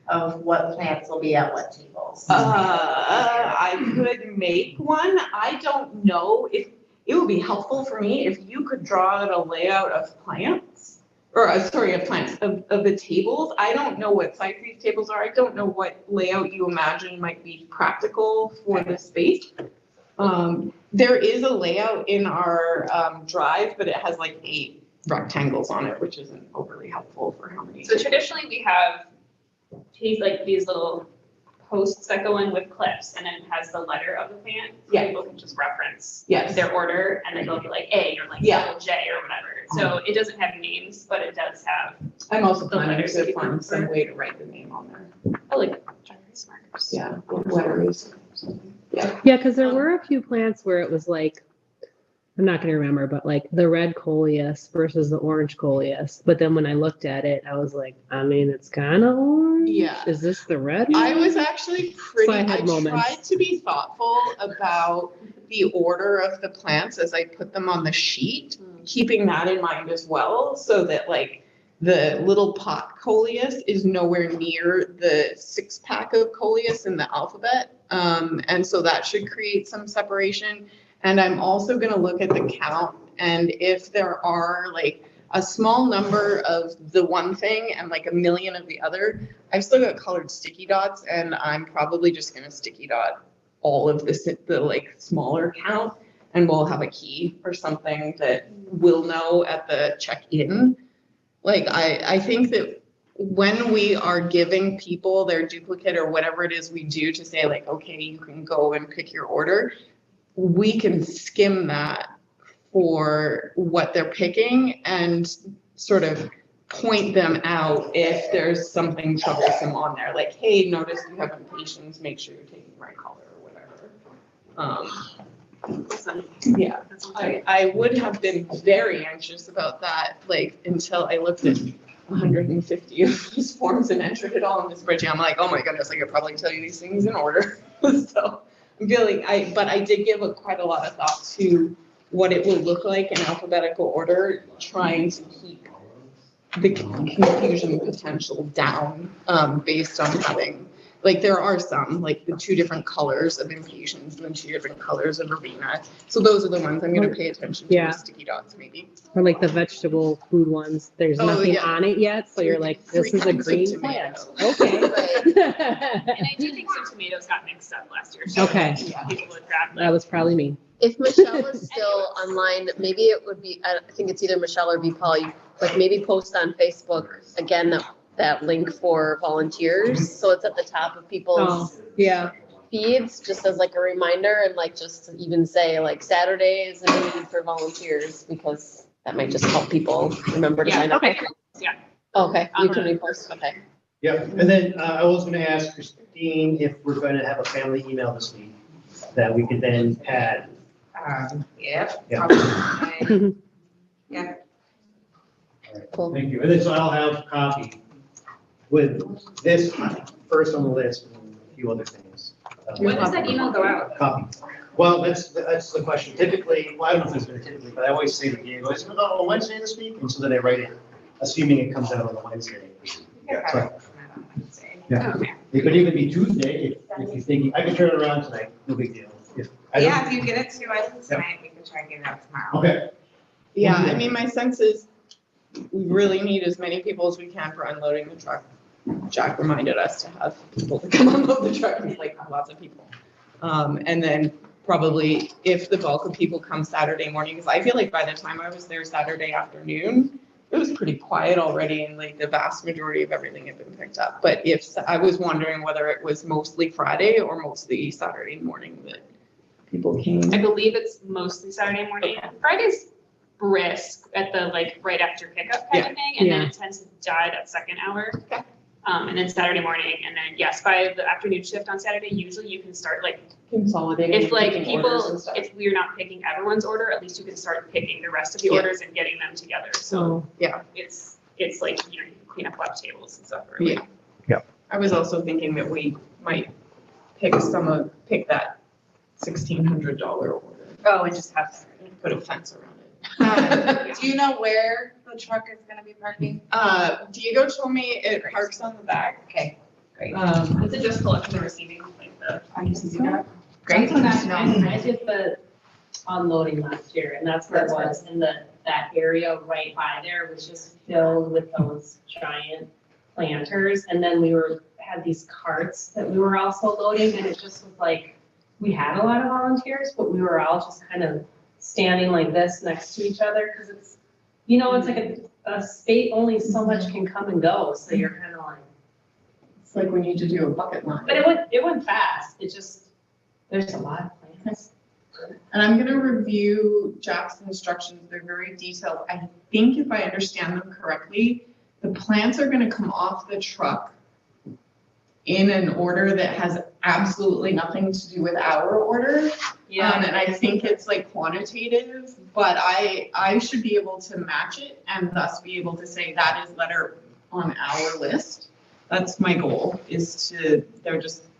of what plants will be at what tables? I could make one. I don't know if it would be helpful for me if you could draw out a layout of plants, or of the tables. I don't know what size these tables are. I don't know what layout you imagine might be practical for the space. There is a layout in our drive, but it has like 8 rectangles on it, which isn't overly helpful for how many. So traditionally we have these little posts that go in with clips and then it has the letter of the plant. So people can just reference their order and then they'll be like A or like double J or whatever. So it doesn't have names, but it does have. I'm also the planning letters to find some way to write the name on there. Oh, like dry erase markers. Yeah, letters. Yeah. Yeah, because there were a few plants where it was like, I'm not going to remember, but like the red coleus versus the orange coleus. But then when I looked at it, I was like, I mean, it's kind of orange. Yeah. Is this the red one? I was actually pretty, So I had moments. tried to be thoughtful about the order of the plants as I put them on the sheet, keeping that in mind as well, so that like the little pot coleus is nowhere near the 6-pack of coleus in the alphabet. And so that should create some separation. And I'm also going to look at the count, and if there are like a small number of the one thing and like a million of the other, I've still got colored sticky dots, and I'm probably just going to sticky dot all of the like smaller count, and we'll have a key or something that we'll know at the check-in. Like I think that when we are giving people their duplicate or whatever it is we do to say like, okay, you can go and pick your order, we can skim that for what they're picking and sort of point them out if there's something troublesome on there. Like, hey, notice you have impatiens, make sure you're taking the right color or whatever. Yeah, I would have been very anxious about that, like, until I looked at 150 of these forms and entered it all in this spreadsheet. I'm like, oh my goodness, I could probably tell you these things in order. So I'm feeling, but I did give quite a lot of thought to what it will look like in alphabetical order, trying to keep the confusion potential down, based on having, like, there are some, like the 2 different colors of impatiens and then 2 different colors of arena. So those are the ones I'm gonna pay attention to, Yeah. sticky dots maybe. Or like the vegetable food ones, there's Oh, nothing yeah. on it yet, so you're like, this is a green plant. Okay. And I do think some tomatoes got mixed up last year. So Okay. people would grab That was probably me. If Michelle is still online, maybe it would be, I think it's either Michelle or B. Paul, like maybe post on Facebook again, that link for volunteers. So it's at the top of people's feeds, just as like a reminder, and like just to even say like Saturday is a need for volunteers, because that might just help people remember to sign up. Okay. Yeah. Okay, you can repost, okay. Yep, and then I was gonna ask Christine if we're gonna have a family email this week that we could then add. Yeah. Yeah. Yeah. Cool. Thank you. And then so I'll have copy with this first on the list and a few other things. When does that email go out? Copy. Well, that's the question. Typically, well, I don't know if it's been typically, but I always say to Diego, I said, oh, Wednesday this week, and so then I write it, assuming it comes out on the Wednesday. So, yeah. It could even be Tuesday if you think, I can turn it around tonight, no big deal. Yeah, if you get it to us tonight, we can try and get it out tomorrow. Okay. Yeah, I mean, my sense is we really need as many people as we can for unloading the truck. Jack reminded us to have people to come unload the truck, and like lots of people. And then probably if the bulk of people come Saturday morning, because I feel like by the time I was there Saturday afternoon, it was pretty quiet already, and like the vast majority of everything had been picked up. But if I was wondering whether it was mostly Friday or mostly Saturday morning that people came. I believe it's mostly Saturday morning. Friday's brisk at the like right after pickup kind of thing, and then it tends to die that second hour. And then Saturday morning, and then yes, by the afternoon shift on Saturday, usually you can start like consolidating. If like people, if we're not picking everyone's order, at least you can start picking the rest of the orders and getting them together. So yeah, it's like, you know, you can clean up left tables and stuff. Yeah. I was also thinking that we might pick that $1,600 order. Oh, and just have. Put a fence around it. Do you know where the truck is gonna be parking? Diego told me it parks on the back. Okay, great. Is it just collection and receiving, like the? I used to do that. Great. I did the unloading last year, and that's where it was, and that area right by there was just filled with those giant planters, and then had these carts that we were also loading, and it just was like, we had a lot of volunteers, but we were all just kind of standing like this next to each other, because it's, you know, it's like a state, only so much can come and go, so you're kind of like. It's like we need to do a bucket line. But it went fast, there's a lot of plants. And I'm gonna review Jack's instructions, they're very detailed. I think if I understand them correctly, the plants are gonna come off the truck in an order that has absolutely nothing to do with our order. And I think it's like quantitative, but I should be able to match it and thus be able to say that is letter on our list. That's my goal, is to,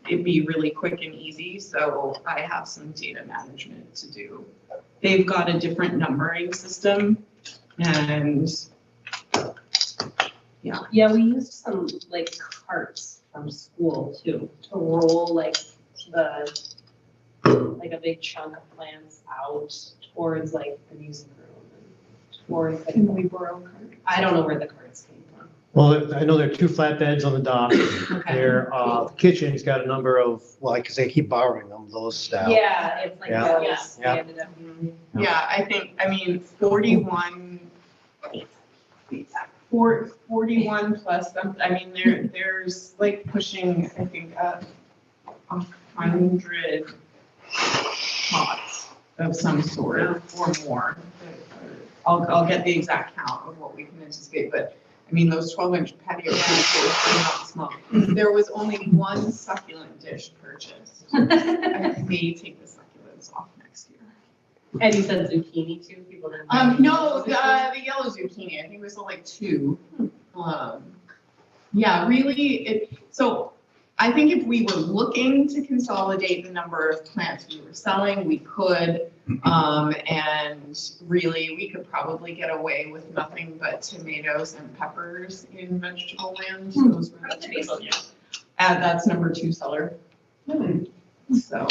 it'd be really quick and easy, so I have some data management to do. They've got a different numbering system, and Yeah, we used some like carts from school too, to roll like a big chunk of plants out towards like the music room and towards like. Can we borrow carts? I don't know where the carts came from. Well, I know there are 2 flatbeds on the dock. Their kitchen's got a number of, well, because they keep borrowing them, those style. Yeah, it's like Yeah. those. Yeah. We ended up using. yeah, I mean, 41 plus something, I mean, there's like pushing, I think, 100 pots of some sort or more. I'll get the exact count of what we can anticipate, but I mean, those 12-inch patio plants are not small. There was only 1 succulent dish purchased. I may take the succulents off next year. And you said zucchini too, people didn't. No, the yellow zucchini, I think it was like 2. Yeah, really, so I think if we were looking to consolidate the number of plants we were selling, we could. And really, we could probably get away with nothing but tomatoes and peppers in vegetable land. Those were the two. And that's number 2 seller. So.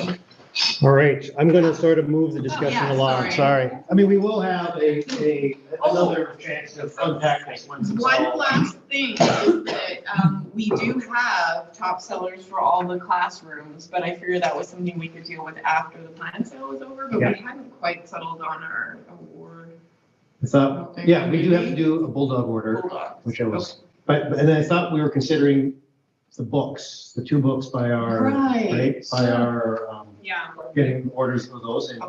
All right, I'm going to sort of move the discussion Yeah, along, sorry. I mean, we will have another chance to unpack this once it's One all. last thing is that we do have top sellers for all the classrooms, but I figured that was something we could deal with after the plant sale was over, but we hadn't quite settled on our award. So, yeah, we do have to do a bulldog order, which I was, and then I thought we were considering the books, the 2 books by our, by our, getting orders for those. And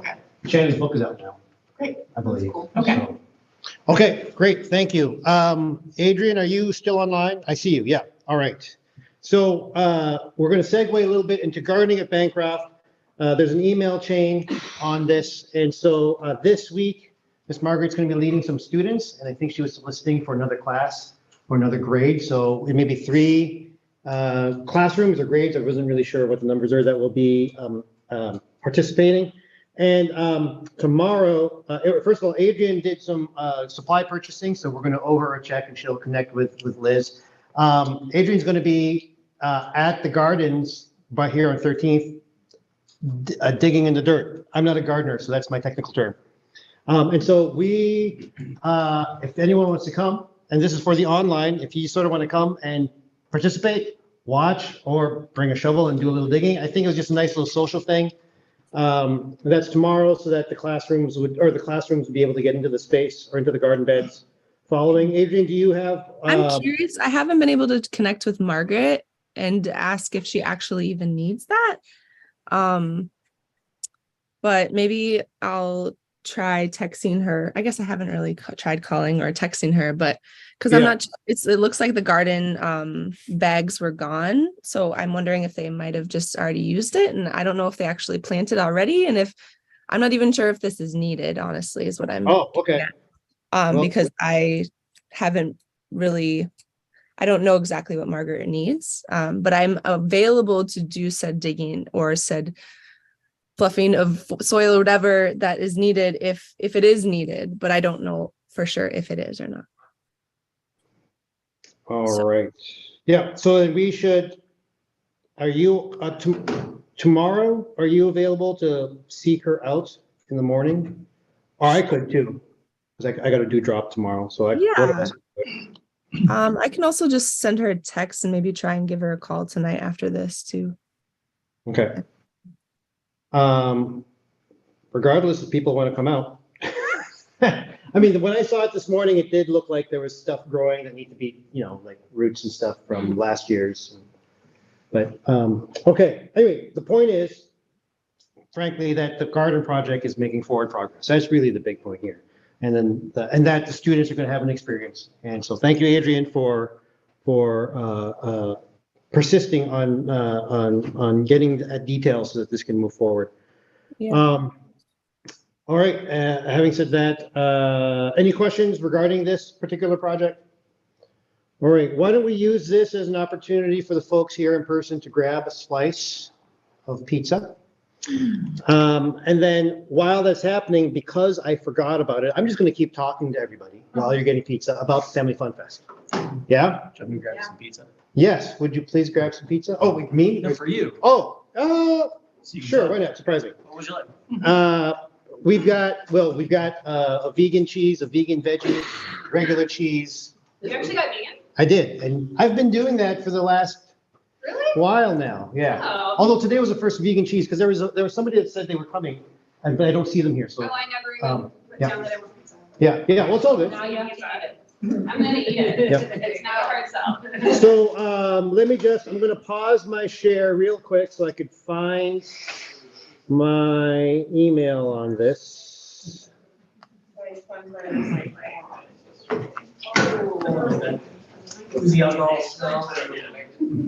Shannon's book is out now. Great. I believe. Cool. Okay. So, okay, great, thank you. Adrian, are you still online? I see you, yeah, all right. So we're gonna segue a little bit into gardening at Bancroft. There's an email chain on this. And so this week, Miss Margaret's gonna be leading some students, and I think she was soliciting for another class or another grade. So it may be 3 classrooms or grades. I wasn't really sure what the numbers are that will be participating. And tomorrow, first of all, Adrian did some supply purchasing, so we're going to owe her a check and she'll connect with Liz. Adrian's going to be at the gardens by here on 13th, digging in the dirt. I'm not a gardener, so that's my technical term. And so we, if anyone wants to come, and this is for the online, if you sort of want to come and participate, watch, or bring a shovel and do a little digging. I think it was just a nice little social thing. That's tomorrow, so that the classrooms would be able to get into the space or into the garden beds following. Adrian, do you have? I'm curious. I haven't been able to connect with Margaret and ask if she actually even needs that. But maybe I'll try texting her. I guess I haven't really tried calling or texting her, but because I'm not, it looks like the garden bags were gone. So I'm wondering if they might have just already used it. And I don't know if they actually planted already. And if I'm not even sure if this is needed, honestly, is what I'm. Oh, okay. Because I haven't really, I don't know exactly what Margaret needs, but I'm available to do said digging or said fluffing of soil or whatever that is needed if it is needed, but I don't know for sure if it is or not. All right. Yeah, so then we should, are you, tomorrow, are you available to seek her out in the morning? Or I could too, because I got to do drop tomorrow, so I. Yeah. I can also just send her a text and maybe try and give her a call tonight after this too. Okay. Regardless if people want to come out. I mean, when I saw it this morning, it did look like there was stuff growing that need to be, like roots and stuff from last year's. But, okay, anyway, the point is, frankly, that the garden project is making forward progress. That's really the big point here. And then, that the students are going to have an experience. And so thank you, Adrian, for persisting on getting details so that this can move forward. Yeah. All right, having said that, any questions regarding this particular project? All right, why don't we use this as an opportunity for the folks here in person to grab a slice of pizza? And then while that's happening, because I forgot about it, I'm just going to keep talking to everybody while you're getting pizza about Family Fun Fest. Yeah? Let me grab some pizza. Yes, would you please grab some pizza? Oh, wait, me? No, for you. Oh, sure, why not? Surprise me. What would you like? We've got a vegan cheese, a vegan veggie, regular cheese. You actually got vegan? I did, and I've been doing that for the last while now. Yeah. Oh. Although today was the first vegan cheese because there was somebody that said they were coming, but I don't see them here. So. Oh, I never even put down that it was pizza. Yeah. Well, it's all good. Now you have to eat it. I'm gonna eat it. Yep. It's not a hard sell. So I'm going to pause my share real quick so I could find my email on this. Cozy alcohol smell.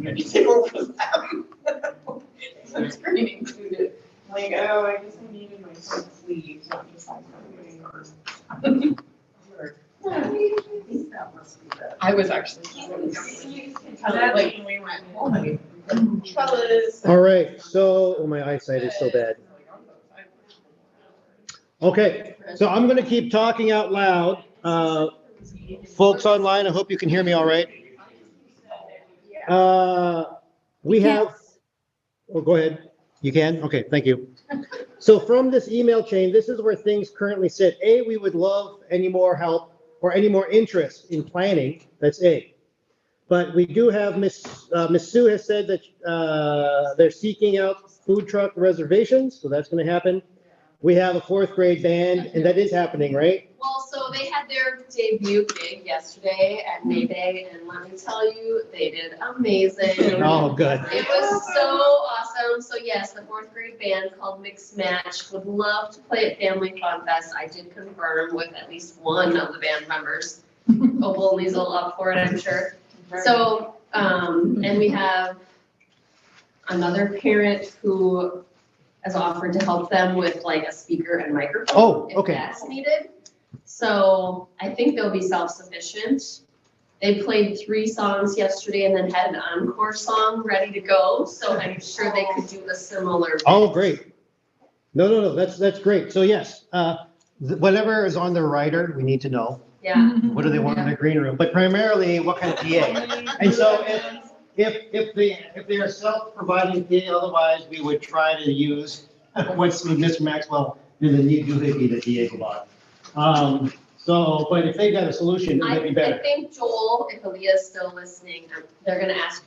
Anything over them. Sunscreen included. Like, oh, I guess I needed my sleeves, not just I was actually, like, when we went home, I mean, trellis. All right, so, oh, my eyesight is so bad. Okay, so I'm gonna keep talking out loud. Folks online, I hope you can hear me all right. We have, oh, go ahead. You can? Okay, thank you. So from this email chain, this is where things currently sit. A, we would love any more help or any more interest in planning. That's A. But we do have Miss Sue has said that they're seeking out food truck reservations, so that's going to happen. We have a 4th grade band, and that is happening, right? Well, so they had their debut gig yesterday at May Day, and let me tell you, they did amazing. Oh, good. It was so awesome. So yes, the 4th grade band called Mix Match would love to play at Family Fun Fest. I did confirm with at least one of the band members. Opal and Liesel up for it, I'm sure. So, and we have another parent who has offered to help them with like a speaker and microphone. Oh, okay. If that's needed. So I think they'll be self-sufficient. They played 3 songs yesterday and then had an encore song ready to go. So I'm sure they could do a similar. Oh, great. No, that's great. So yes, whatever is on the rider, we need to know. Yeah. What do they want in the green room? But primarily, what kind of PA? And so if they are self-providing PA, otherwise we would try to use what's Mr. Maxwell did the new doohickey that Diego bought. So, but if they got a solution, it might be I better. think Joel, if Aaliyah's still listening, they're gonna ask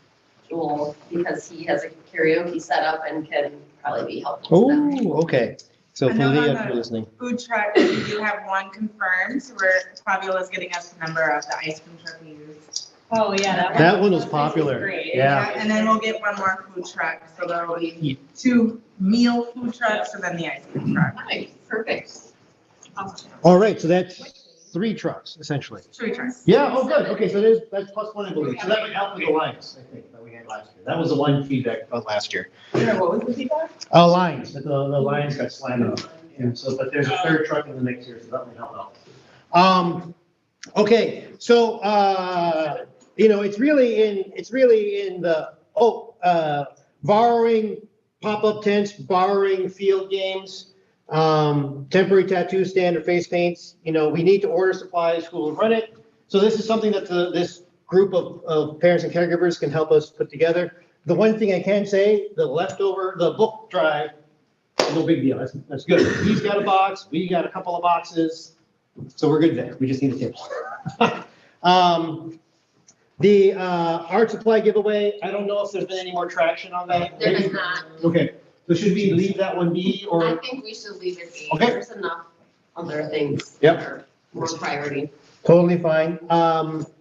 Joel because he has a karaoke setup and can probably be helpful. Oh, okay. So A note on Felicia, if the you're listening. Food truck, we do have one confirmed, so Fabiola's getting us the number of the ice cream truck we used. Oh, yeah, That one was popular. great. Yeah. And then we'll get one more food truck, so there'll be 2 meal food trucks and then the ice cream truck. Nice, perfect. All right, so that's 3 trucks essentially. 3 trucks. Yeah, oh, good. Okay, so that's +1, I believe. So that would help with the lines, I think, that we had last year. That was the one feedback about last year. What was the feedback? Lines, that the lines got slammed up. And so, but there's a 3rd truck in the mix here, so that will help out. Okay, so, it's really in the, borrowing pop-up tents, borrowing field games, temporary tattoo stand or face paints. We need to order supplies, who will run it. So this is something that this group of parents and caregivers can help us put together. The one thing I can say, the book drive, no big deal. That's good. He's got a box, we got a couple of boxes, so we're good there. We just need a table. The art supply giveaway, I don't know if there's been any more traction on that. There is not. Okay, so should we leave that one be, or? I think we should leave it be. Okay. There's enough other things. Yep. That are more priority. Totally fine.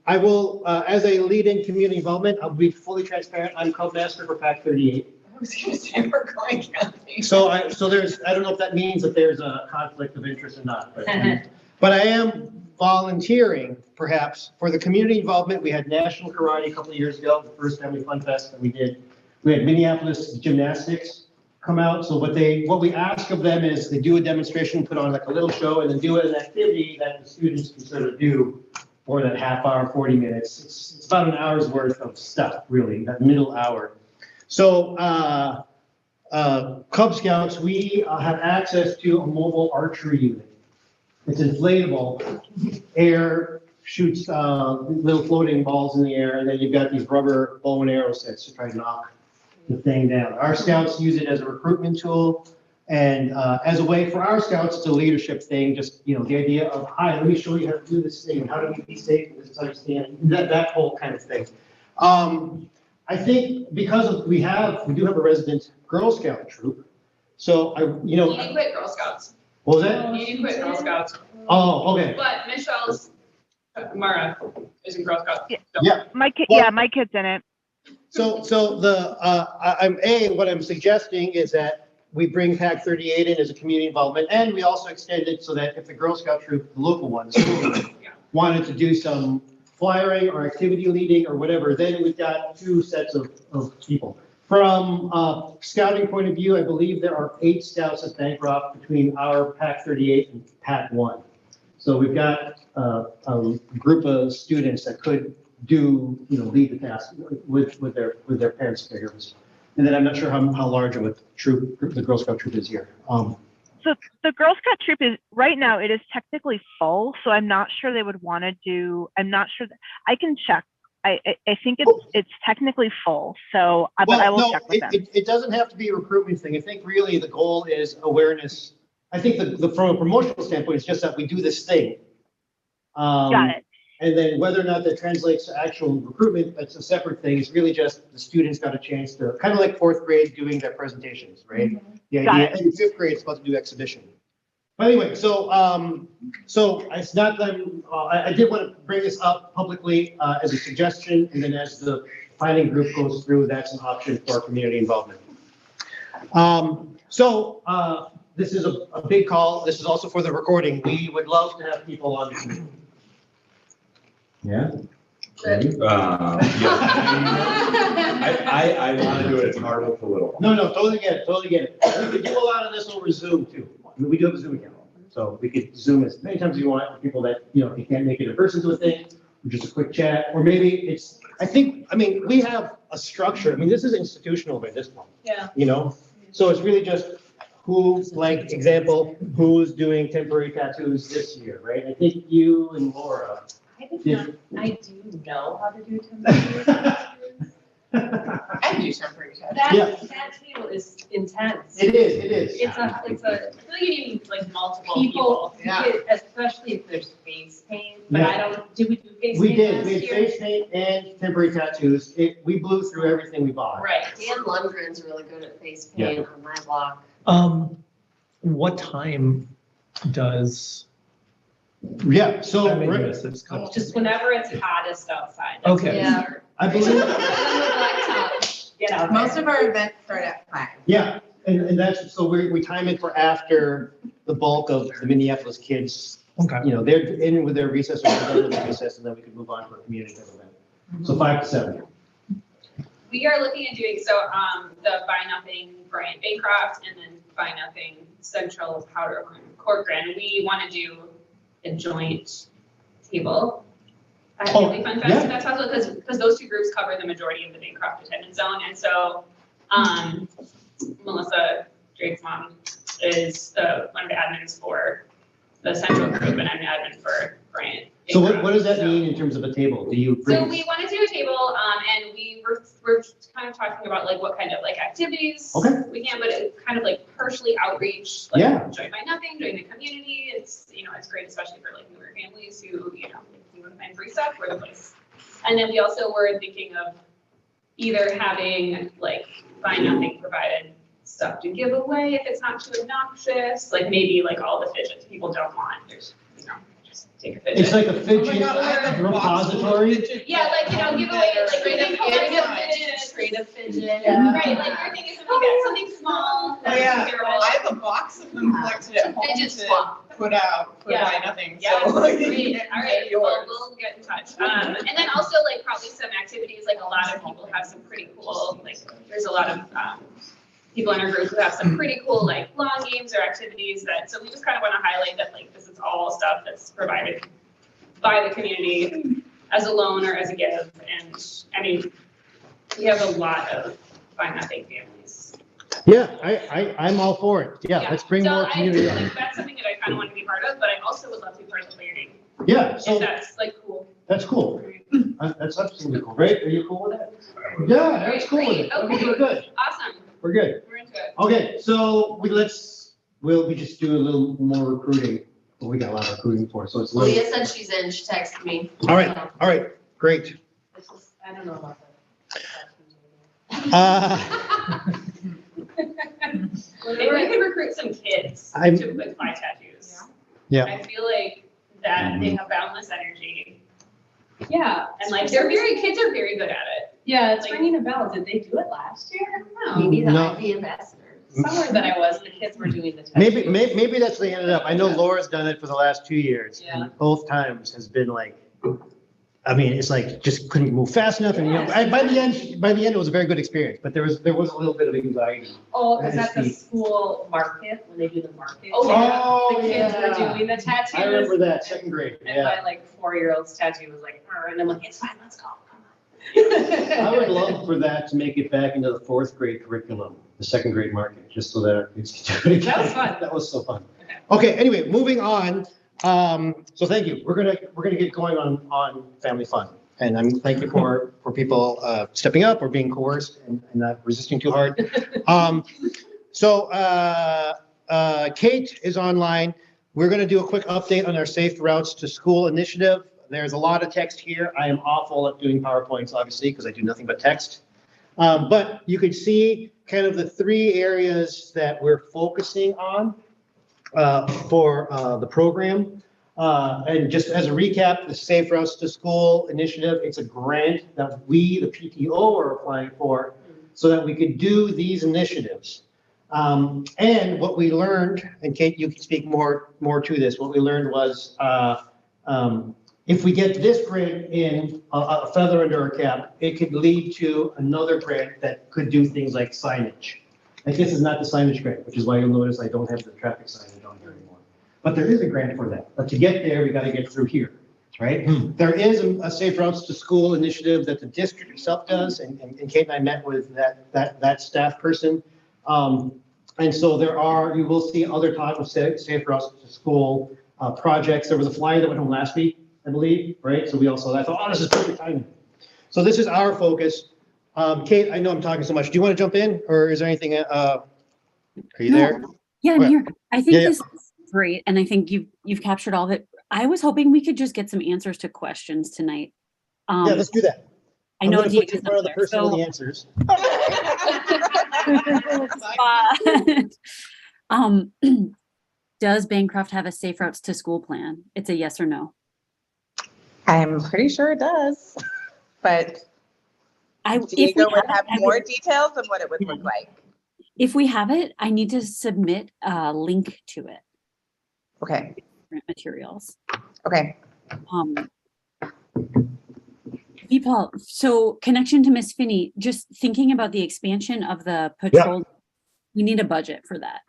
I will, as a lead in community involvement, I'll be fully transparent. I'm co-master for PAC 38. I was gonna say we're going county. So I don't know if that means that there's a conflict of interest or not, but I am volunteering perhaps for the community involvement. We had National Karate a couple of years ago, the first Family Fun Fest that we did. We had Minneapolis Gymnastics come out. So what we ask of them is they do a demonstration, put on like a little show, and then do an activity that the students can sort of do for that half hour, 40 minutes. It's about an hour's worth of stuff, really, that middle hour. So Cub Scouts, we have access to a mobile archery unit. It's inflatable, air shoots little floating balls in the air, and then you've got these rubber bow and arrow sets to try to knock the thing down. Our scouts use it as a recruitment tool, and as a way for our scouts, it's a leadership thing. Just the idea of, hi, let me show you how to do this thing. How do you be safe? This is how you stand. That whole kind of thing. I think because we do have a resident Girl Scout troop, so You need to quit Girl Scouts. What was that? You need to quit Girl Scouts. Oh, okay. But Michelle's, Mara is in Girl Scouts. Yeah. My kid's in it. So what I'm suggesting is that we bring PAC 38 in as a community involvement, and we also extend it so that if the Girl Scout troop, the local ones, wanted to do some flyering or activity leading or whatever, then we've got 2 sets of people. From a scouting point of view, I believe there are 8 scouts at Bancroft between our PAC 38 and PAC 1. So we've got a group of students that could lead the task with their parents' caregivers. And then I'm not sure how large of a troop the Girl Scout troop is here. So the Girl Scout troop is, right now, it is technically full, so I'm not sure they would want to do, I'm not sure, I can check. I think it's technically full, so but I will check with them. It doesn't have to be a recruitment thing. I think really the goal is awareness. I think from a promotional standpoint, it's just that we do this thing. Got it. And then whether or not that translates to actual recruitment, that's a separate thing. It's really just the students got a chance to, kind of like fourth grade doing their presentations, right? Mm-hmm. The idea, and fifth grade is supposed to do exhibition. But anyway, so it's not that I did want to bring this up publicly as a suggestion, and then as the planning group goes through, that's an option for community involvement. This is a big call. This is also for the recording. We would love to have people on the committee. Yeah. I want to do it. It's hard with the little. No, totally get it. We could do a lot of this over Zoom too. We do have a Zoom account, so we could Zoom as many times as you want with people that, if you can't make it in person to a thing, or just a quick chat, or maybe we have a structure. This is institutional by this point. Yeah. So it's really just who's who's doing temporary tattoos this year, right? I think you and Laura. I do know how to do temporary. I do temporary tattoos. That table is intense. It is. It's a, I feel like you need like multiple People, yeah. Especially if there's face paint, but did we do face paint We did. last We had year? face paint and temporary tattoos. We blew through everything we bought. Right. Dan Lundgren's really good at face paint on my block. What time does? Yeah, so. I may miss this couple. Just whenever it's hottest outside. That's Okay. when you start. I believe. Get out there. Most of our events start at 5. Yeah, and that's, so we time it for after the bulk of the Minneapolis kids. Okay. They're in with their recess or they're done with their recess, and then we can move on to a community event. So 5 to 7. We are looking at doing, the Buy Nothing Bryant Baycroft and then Buy Nothing Central Powder Court Grand. We want to do a joint table at Family Fun Fest if that's possible, because those two groups cover the majority of the Baycroft attendance zone. And so Melissa, Drake's mom, is one of the admins for the central group, and I'm an admin for Bryant. So what does that mean in terms of a table? Do you bring? So we want to do a table, and we're kind of talking about like what kind of like activities we can, but it kind of like partially outreach, like Join By Nothing, join the community. It's it's great, especially for like newer families who if you want to find free stuff, we're the place. And then we also were thinking of either having like Buy Nothing provided stuff to give away if it's not too obnoxious, like maybe like all the fidgets people don't want. There's just take a fidget. It's like a fidget repository. Yeah, like give away like Trade a fidget. Right, like your thing is something small. Oh, yeah, I have a box of them collected at home to put Buy Nothing. Yeah, So, great. All right, well, we'll get in touch. And then also like probably some activities, like a lot of people have some pretty cool, like there's a lot of people in our group who have some pretty cool like lawn games or activities so we just kind of want to highlight that like this is all stuff that's provided by the community as a loan or as a give. And we have a lot of Buy Nothing families. Yeah, I'm all for it. Yeah, let's bring more community. That's something that I kind of want to be part of, but I also would love to be part of the planning. Yeah, so if that's like cool. That's cool. That's absolutely cool, right? Are you cool with that? Yeah, that's cool with it. Okay, We're good. Awesome. We're good. We're into it. Okay, so we'll just do a little more recruiting. Well, we got a lot of recruiting for, so it's. Leah said she's in. She texted me. All right, great. I don't know about Maybe we could recruit some kids with buy tattoos. Yeah. I feel like that they have boundless energy. Yeah. And like kids are very good at it. Yeah, it's ringing a bell. Did they do it last year? I don't know. Maybe the No. IB ambassadors. Somewhere that I was, the kids were doing the test. Maybe that's where they ended up. I know Laura's done it for the last 2 years. Yeah. And both times has been like I mean, it's like just couldn't move fast enough, and by the end, it was a very good experience. But there was a little bit of anxiety. Oh, is that the school market, when they do the market? Oh, The kids yeah. were doing the tattoos. I remember that, second grade. And Yeah. my like 4-year-old's tattoo was like, and I'm like, it's fine, let's go. I would love for that to make it back into the 4th grade curriculum, the 2nd grade market, just so that our kids can do it again. That was fun. That was so fun. Okay, anyway, moving on. So thank you. We're gonna get going on family fun. And I'm thank you for people stepping up or being coerced and not resisting too hard. So Kate is online. We're gonna do a quick update on our Safe Routes to School initiative. There's a lot of text here. I am awful at doing PowerPoints, obviously, because I do nothing but text. But you could see kind of the 3 areas that we're focusing on for the program. And just as a recap, the Safe Routes to School initiative, it's a grant that we, the PTO, are applying for so that we could do these initiatives. And what we learned, and Kate, you can speak more to this, what we learned was if we get this grant in, a feather under our cap, it could lead to another grant that could do things like signage. Like this is not the signage grant, which is why you'll notice I don't have the traffic signage on here anymore. But there is a grant for that. But to get there, we got to get through here, right? There is a Safe Routes to School initiative that the district itself does, and Kate and I met with that staff person. And so you will see other types of Safe Routes to School projects. There was a flyer that went home last week, I believe, right? So we all saw that. I thought, oh, this is perfect timing. So this is our focus. Kate, I know I'm talking so much. Do you want to jump in, or is there anything? Are you there? Yeah, I'm Okay. here. I think Yeah. this is great, and I think you've captured all of it. I was hoping we could just get some answers to questions tonight. Yeah, let's do that. I know I'm gonna put you in Diego's front of the there, person with so- the answers. Does Bancroft have a Safe Routes to School plan? It's a yes or no. I'm pretty sure it does, but Diego would have more details on what it would look like. If we have it, I need to submit a link to it. Okay. Different materials. Okay. Paul, so connection to Miss Finney, just thinking about the expansion of the patrol, we need a budget for that.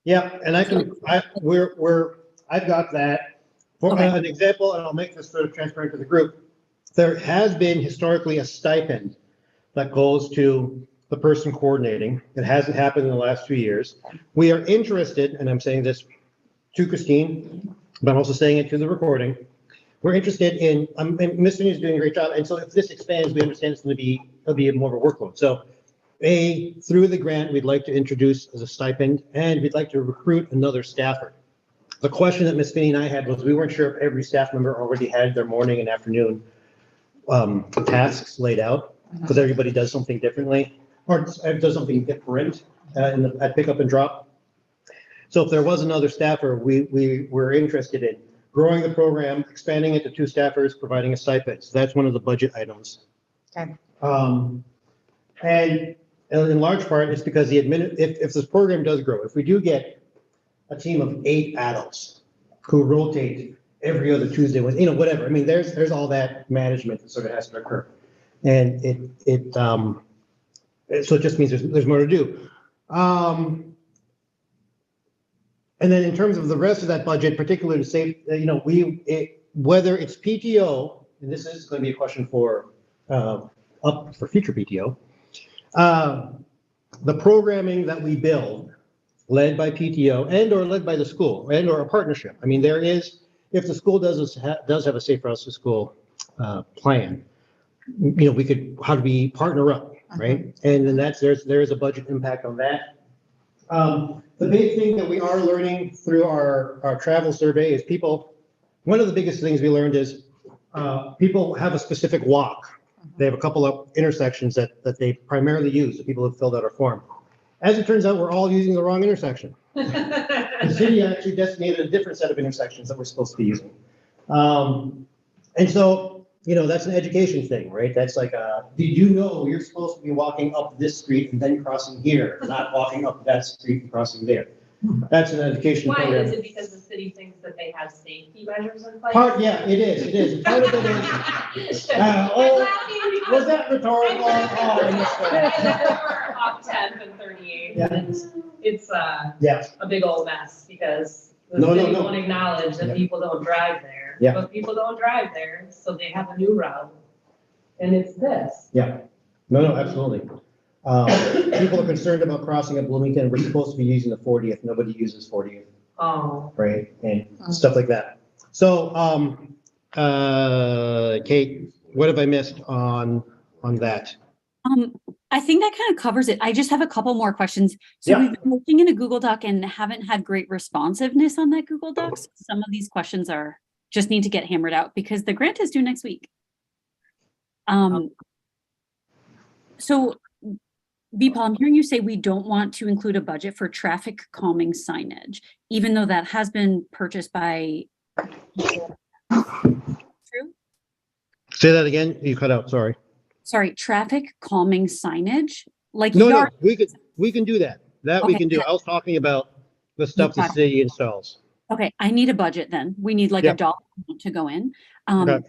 Yeah, and I've got that. For an example, and I'll make this sort of transparent to the group, there has been historically a stipend that goes to the person coordinating. It hasn't happened in the last 2 years. We are interested, and I'm saying this to Christine, but I'm also saying it to the recording. We're interested in, and Ms. Finney is doing a great job, and so if this expands, we understand it'll be more of a workload. So through the grant, we'd like to introduce as a stipend, and we'd like to recruit another staffer. The question that Ms. Finney and I had was we weren't sure if every staff member already had their morning and afternoon tasks laid out, because everybody does something differently, or does something different at pick up and drop. So if there was another staffer, we were interested in growing the program, expanding it to 2 staffers, providing a stipend. So that's one of the budget items. Okay. And in large part, it's because if this program does grow, if we do get a team of 8 adults who rotate every other Tuesday, whatever. I mean, there's all that management that sort of has to occur, and so it just means there's more to do. And then in terms of the rest of that budget, particularly to say, whether it's PTO, and this is going to be a question for future PTO, the programming that we build, led by PTO and or led by the school and or a partnership. I mean, if the school does have a Safe Routes to School plan, how do we partner up, right? And then there is a budget impact on that. The big thing that we are learning through our travel survey is one of the biggest things we learned is people have a specific walk. They have a couple of intersections that they primarily use, the people who filled out our form. As it turns out, we're all using the wrong intersection. The city actually designated a different set of intersections that we're supposed to be using. And so, that's an education thing, right? That's like, did you know you're supposed to be walking up this street and then crossing here, not walking up that street and crossing there? That's an education Why program. is it because the city thinks that that they have safety measures in place. Yeah, it is. Part of it is, was that rhetorical? Oh, I missed that. We're off 10th and 38th, Yeah. and it's Yeah. a big old mess because the No, city no. won't acknowledge that Yeah. people don't drive there. Yeah. But people don't drive there, so they have a new route. And it's this. Yeah, no, absolutely. People are concerned about crossing at Bloomington. We're supposed to be using the 40th. Nobody uses 40th, Oh. right? And stuff like that. So, Kate, what have I missed on that? I think that kind of covers it. I just have a couple more questions. So Yeah. we've been looking in a Google Doc and haven't had great responsiveness on that Google Doc. So some of these questions just need to get hammered out because the grant is due next week. So Vipal, I'm hearing you say we don't want to include a budget for traffic calming signage, even though that has been purchased by. True? Say that again. You cut out, sorry. Sorry, traffic calming signage, like No, we can do that. That we Okay. can do. I was talking about the stuff the city installs. Okay, I need a budget then. We need like Yeah. a dollar amount to go in. Okay.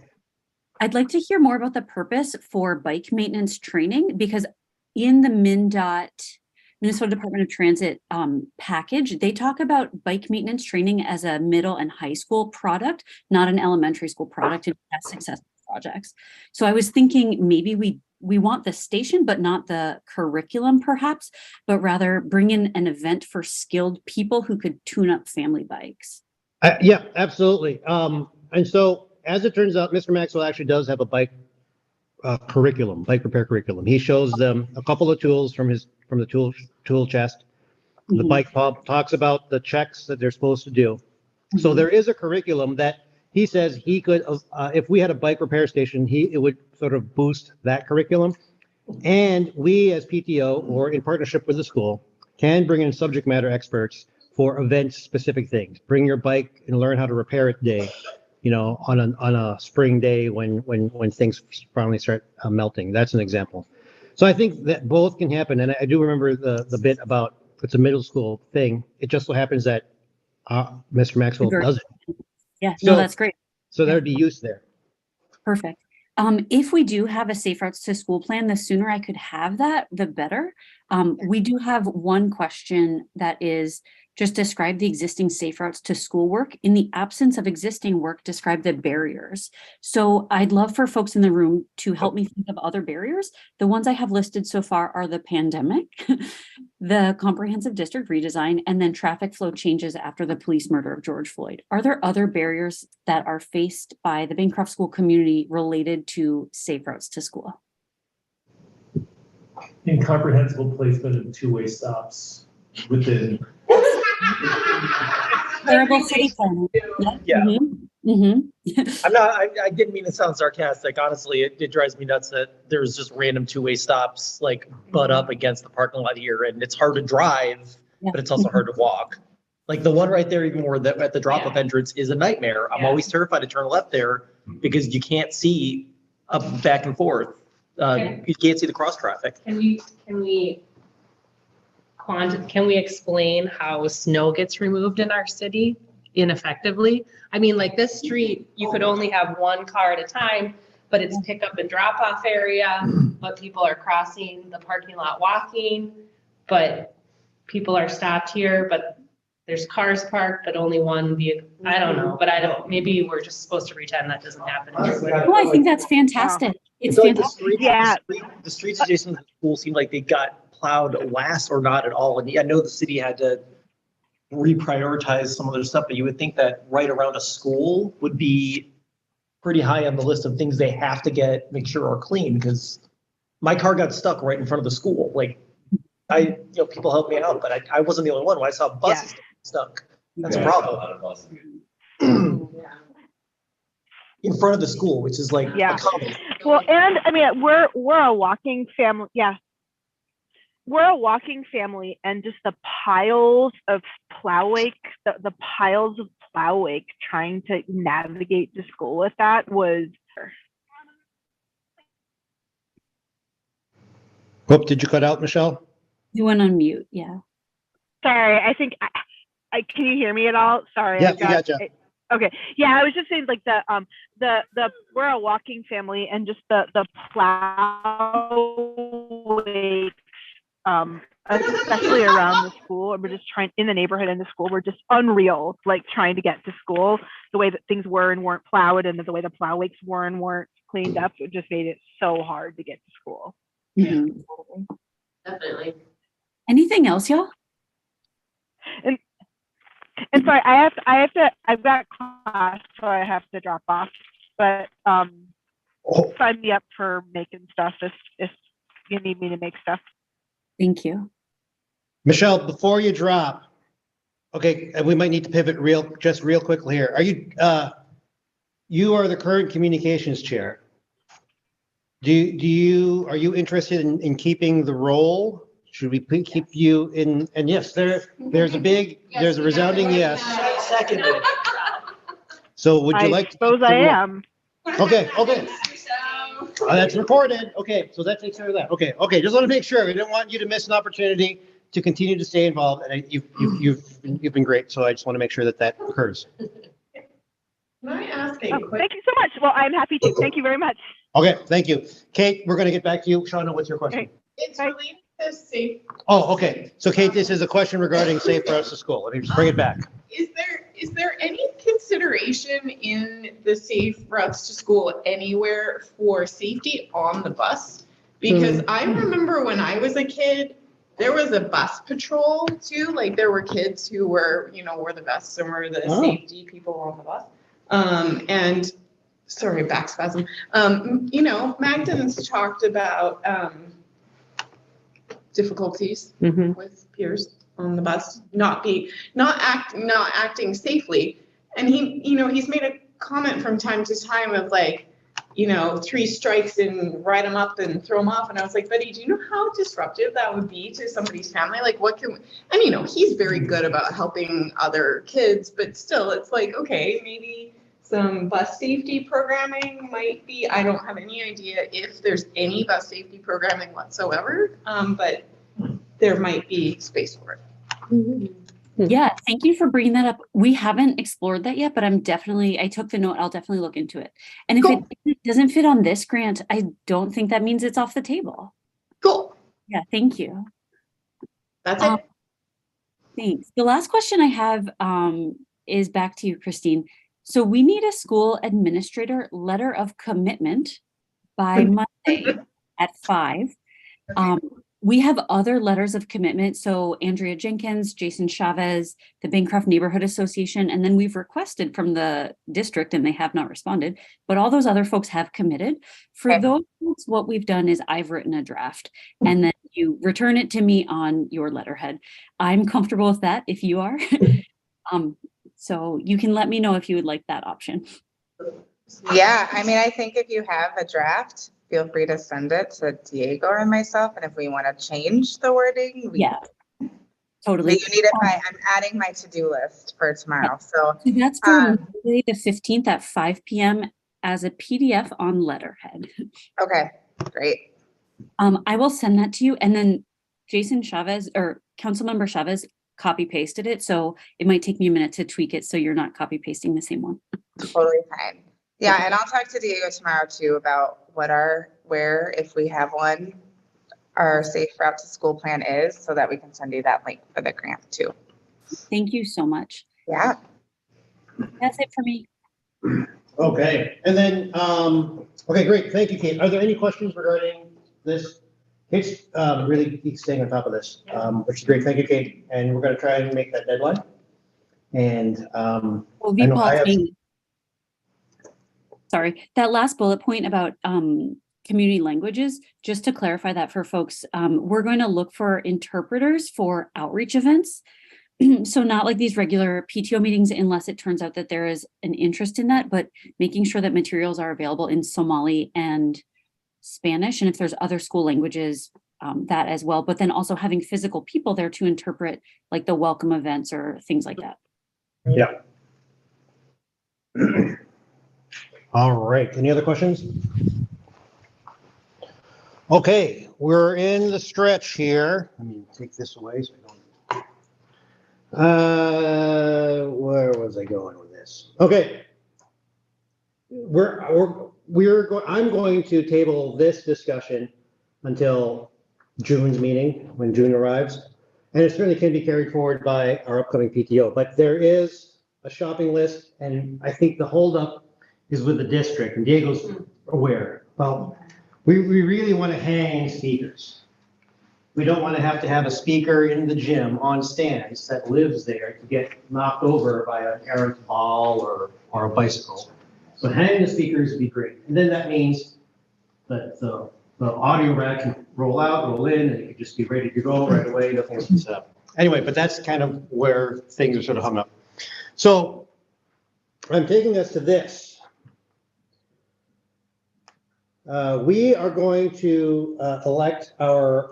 I'd like to hear more about the purpose for bike maintenance training because in the Minnesota Department of Transit package, they talk about bike maintenance training as a middle and high school product, not an elementary school product in test success projects. So I was thinking maybe we want the station, but not the curriculum perhaps, but rather bring in an event for skilled people who could tune up family bikes. Yeah, absolutely. And so as it turns out, Mr. Maxwell actually does have a bike curriculum, bike repair curriculum. He shows them a couple of tools from the tool chest. The bike pub talks about the checks that they're supposed to do. So there is a curriculum that he says he could, if we had a bike repair station, it would sort of boost that curriculum. And we as PTO or in partnership with the school can bring in subject matter experts for event specific things. Bring your bike and learn how to repair it day, on a spring day when things finally start melting. That's an example. So I think that both can happen. And I do remember the bit about it's a middle school thing. It just so happens that Mr. Maxwell does it. Yeah, no, that's great. So there'd be use there. Perfect. If we do have a safe routes to school plan, the sooner I could have that, the better. We do have one question that is just describe the existing safe routes to school work. In the absence of existing work, describe the barriers. So I'd love for folks in the room to help me think of other barriers. The ones I have listed so far are the pandemic, the comprehensive district redesign, and then traffic flow changes after the police murder of George Floyd. Are there other barriers that are faced by the Bancroft school community related to safe routes to school? Incomprehensible placement of two-way stops within. Terrible city planning. Yeah. Mm-hmm. I didn't mean to sound sarcastic. Honestly, it drives me nuts that there's just random two-way stops like butt up against the parking lot here, and it's hard to drive, but it's also hard to walk. Like the one right there, even more that at the drop-off entrance is a nightmare. I'm always terrified to turn left there because you can't see up back and forth. You can't see the cross traffic. Can we explain how snow gets removed in our city ineffectively? I mean, like this street, you could only have one car at a time, but it's pickup and drop off area, but people are crossing the parking lot walking, but people are stopped here, but there's cars parked, but only one vehicle. I don't know, but maybe we're just supposed to pretend that doesn't happen. Well, I think that's fantastic. It's like fantastic. the streets adjacent to the school seemed like they got plowed last or not at all. And I know the city had to reprioritize some of their stuff, but you would think that right around a school would be pretty high on the list of things they have to make sure are clean, because my car got stuck right in front of the school. Like people helped me out, but I wasn't the only one. When I saw buses stuck, that's a problem. In front of the school, which is like a common. Well, and I mean, we're a walking family. Yeah. We're a walking family, and just the piles of plowwake, the piles of plowwake trying to navigate to school with that was. Oh, did you cut out, Michelle? You went on mute, yeah. Sorry, I think, can you hear me at all? Sorry. Yeah, we gotcha. Okay, yeah, I was just saying like we're a walking family and just the plow wakes, especially around the school, and we're just trying in the neighborhood and the school, we're just unreal, like trying to get to school, the way that things were and weren't plowed and the way the plow wakes were and weren't cleaned up, it just made it so hard to get to school. Mhm. Definitely. Anything else, y'all? And sorry, I've got class, so I have to drop off. But sign me up for making stuff if you need me to make stuff. Thank you. Michelle, before you drop, okay, and we might need to pivot real quickly here. Are you, you are the current communications chair. Are you interested in keeping the role? Should we keep you in? And yes, there's a resounding yes. Seconded. So would you like to? I suppose I am. Okay. That's recorded. Okay, so that takes care of that. Okay. Just want to make sure. We don't want you to miss an opportunity to continue to stay involved. And you've been great. So I just want to make sure that occurs. Can I ask a quick? Thank you so much. Well, I'm happy to. Thank you very much. Okay, thank you. Kate, we're going to get back to you. Shauna, what's your question? It's related to safe. Oh, okay. So Kate, this is a question regarding safe routes to school. Let me just bring it back. Is there any consideration in the safe routes to school anywhere for safety on the bus? Because I remember when I was a kid, there was a bus patrol too. Like there were kids who were, wore the vests and were the safety people on the bus. And sorry, back spasm. Magdalens talked about difficulties with peers on the bus, not acting safely. And he's made a comment from time to time of like, 3 strikes and write them up and throw them off. And I was like, buddy, do you know how disruptive that would be to somebody's family? Like he's very good about helping other kids, but still it's like, okay, maybe some bus safety programming might be, I don't have any idea if there's any bus safety programming whatsoever, but there might be space for it. Yeah, thank you for bringing that up. We haven't explored that yet, but I took the note. I'll definitely look into it. And if it doesn't fit on this grant, I don't think that means it's off the table. Cool. Yeah, thank you. That's it. Thanks. The last question I have is back to you, Christine. So we need a school administrator letter of commitment by Monday at 5. We have other letters of commitment. So Andrea Jenkins, Jason Chavez, the Bancroft Neighborhood Association, and then we've requested from the district and they have not responded, but all those other folks have committed. For those folks, what we've done is I've written a draft and then you return it to me on your letterhead. I'm comfortable with that if you are. So you can let me know if you would like that option. Yeah, I think if you have a draft, feel free to send it to Diego or myself. And if we want to change the wording, totally. But you need it I'm adding my to-do list for tomorrow. So that's for Monday the 15th at 5 p.m. as a PDF on letterhead. Okay, great. I will send that to you. And then Jason Chavez or Councilmember Chavez copy pasted it. So it might take me a minute to tweak it so you're not copy pasting the same one. Totally fine. Yeah, and I'll talk to Diego tomorrow too about where, if we have one, our safe route to school plan is, so that we can send you that link for the grant too. Thank you so much. Yeah. That's it for me. Okay, and then, okay, great. Thank you, Kate. Are there any questions regarding this? Kate's really keeps staying on top of this, which is great. Thank you, Kate. And we're going to try and make that deadline. And sorry, that last bullet point about community languages, just to clarify that for folks, we're going to look for interpreters for outreach events. So not like these regular PTO meetings, unless it turns out that there is an interest in that, but making sure that materials are available in Somali and Spanish. And if there's other school languages, that as well, but then also having physical people there to interpret like the welcome events or things like that. Yeah. All right. Any other questions? Okay, we're in the stretch here. Let me take this away so I don't. Where was I going with this? this. Okay. I'm going to table this discussion until June's meeting, when June arrives. And it certainly can be carried forward by our upcoming PTO, but there is a shopping list, and I think the holdup is with the district, and Diego's aware. Well, we really want to hang speakers. We don't want to have a speaker in the gym on stands that lives there to get knocked over by an errant ball or a bicycle. So hanging the speakers would be great. And then that means that the audio rack can roll out, roll in, and it can just be ready to go right away. Nothing else can set up. Anyway, but that's kind of where things are sort of hung up. So I'm taking us to this. We are going to elect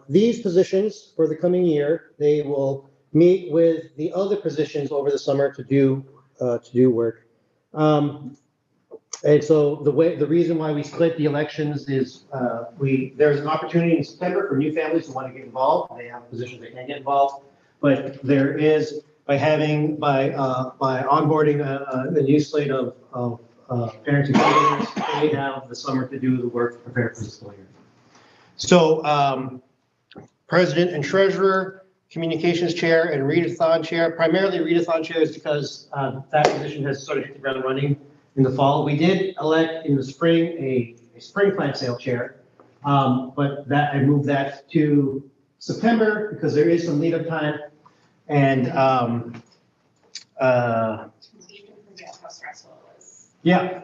these positions for the coming year. They will meet with the other positions over the summer to do work. And so the reason why we split the elections is there's an opportunity in September for new families who want to get involved. They have positions they can't get involved, but there is by onboarding a new slate of parents and caregivers, they have the summer to do the work to prepare for the school year. So president and treasurer, communications chair, and readathon chair. Primarily readathon chair is because that position has sort of hit the ground running in the fall. We did elect in the spring a spring plant sale chair, but I moved that to September because there is some lead up time. And yeah.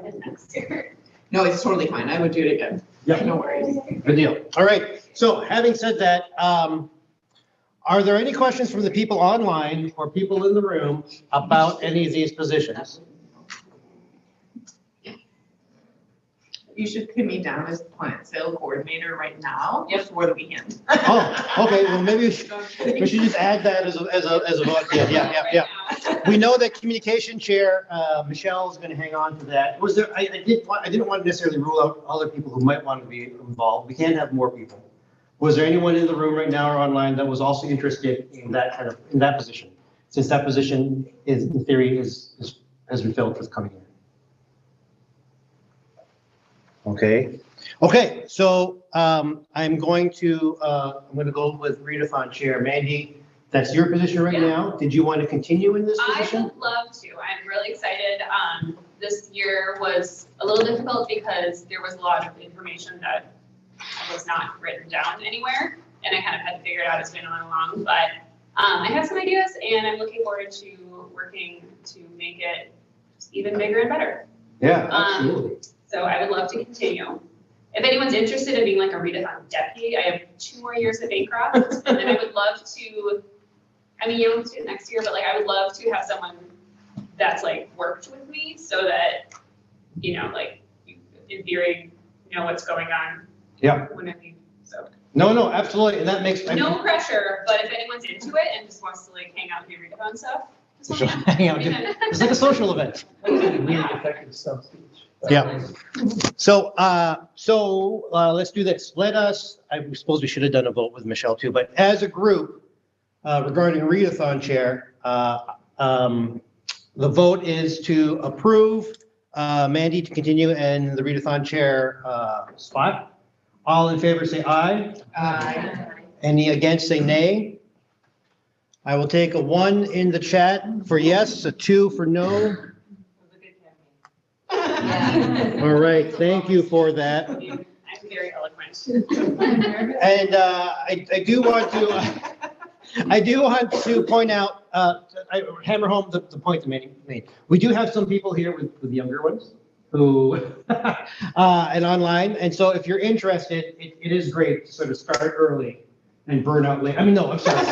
No, it's totally fine. I would do it again. Yeah. No worries. Good deal. All right. So having said that, are there any questions from the people online or people in the room about any of these positions? You should pin me down as plant sale coordinator right now before the weekend. Oh, okay. Well, maybe we should just add that as a vote. Yeah. We know that communication chair, Michelle is going to hang on to that. Was there? I didn't want to necessarily rule out other people who might want to be involved. We can have more people. Was there anyone in the room right now or online that was also interested in that position? Since that position is, in theory, has been filled for the coming year. Okay. So I'm going to go with readathon chair. Mandy, that's your position right now. Did you want to continue in this position? I would love to. I'm really excited. This year was a little difficult because there was a lot of information that was not written down anywhere, and I kind of had to figure it out as we went along. But I have some ideas, and I'm looking forward to working to make it just even bigger and better. Yeah, absolutely. So I would love to continue. If anyone's interested in being like a readathon deputy, I have 2 more years at Bancroft, and then I would love to. I mean, you don't do it next year, but like I would love to have someone that's like worked with me, so that like you, in theory, know what's going on. Yeah. When I leave. So. No, absolutely, and that makes no pressure. But if anyone's into it and just wants to like hang out and do readathon stuff, hang out. It's like a social event. Really effective stuff. Yeah. So let's do this. I suppose we should have done a vote with Michelle too, but as a group, regarding readathon chair, the vote is to approve Mandy to continue in the readathon chair spot. All in favor say aye. Aye. Any against say nay. I will take a 1 in the chat for yes, a 2 for no. All right, thank you for that. I'm very eloquent. And I do want to point out, hammer home the point that Mandy made. We do have some people here with younger ones who and online, and so if you're interested, it is great to sort of start early and burn out late. I mean, no, I'm sorry,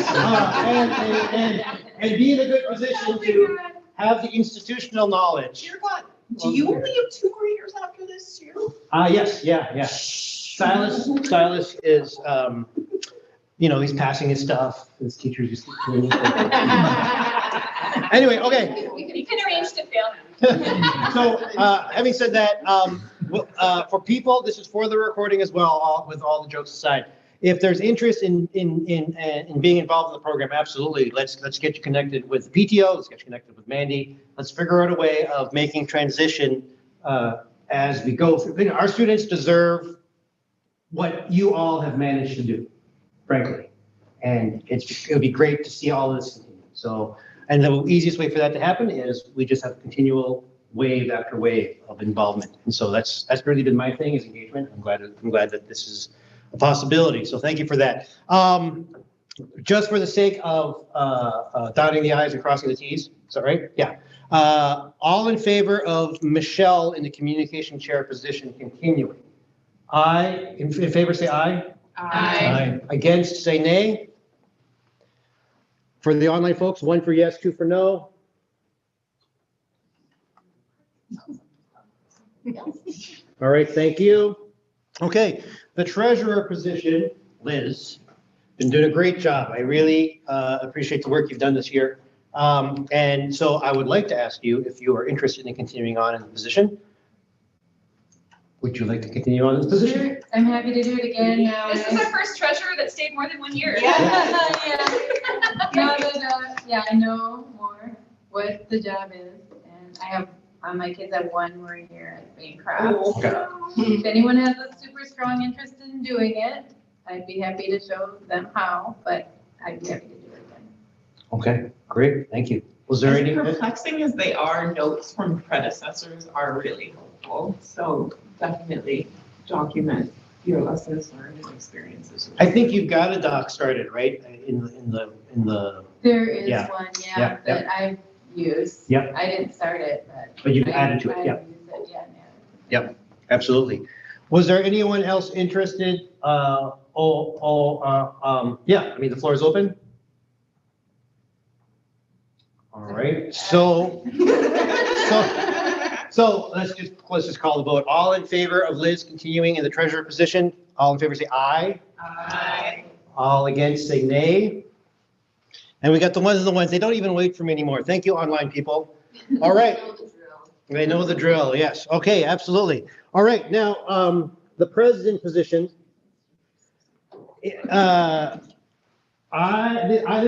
and be in a good position to have the institutional knowledge. Dear God, do you only have 2 more years after this year? Yes, yeah. Silas is, he's passing his stuff. His teachers just keep doing his thing. Anyway, okay. You can arrange to fail him. So, having said that, for people, this is for the recording as well, with all the jokes aside. if there's interest in being involved in the program, absolutely. Let's get you connected with the PTO. Let's get you connected with Mandy. Let's figure out a way of making transition as we go through. Our students deserve what you all have managed to do, frankly. And it'll be great to see all of this continue. So, and the easiest way for that to happen is we just have continual wave after wave of involvement. And so that's really been my thing is engagement. I'm glad that this is a possibility. So thank you for that. Just for the sake of dotting the i's and crossing the t's. Is that right? Yeah. All in favor of Michelle in the communication chair position continuing? Aye. In favor, say aye. Aye. Against, say nay. For the online folks, 1 for yes, 2 for no. All right, thank you. Okay, the treasurer position, Liz, been doing a great job. I really appreciate the work you've done this year. And so I would like to ask you if you are interested in continuing on in the position. Would you like to continue on in this position? Sure, I'm happy to do it again now. This is our first treasurer that stayed more than 1 year. Yeah, I know more what the job is, and I have, my kids have 1 more year at Bancroft. Okay. If anyone has a super strong interest in doing it, I'd be happy to show them how, but I'd be happy to do it again. Okay, great, thank you. Was there any? As perplexing as they are, notes from predecessors are really helpful. So definitely document your lessons learned and experiences. I think you've got a doc started, right? In the. There is Yeah. one, Yeah, that I've used. Yep. I didn't start it, But you've I- added to it, I yeah. use it, yeah, now. Yep, absolutely. Was there anyone else interested? Yeah, I mean, the floor is open. All right, so let's just call the vote. All in favor of Liz continuing in the treasurer position? All in favor say aye. Aye. All against say nay. And we got the ones, they don't even wait for me anymore. Thank you, online people. All right. They know the drill, yes. Okay, absolutely. All right, now, the president position. This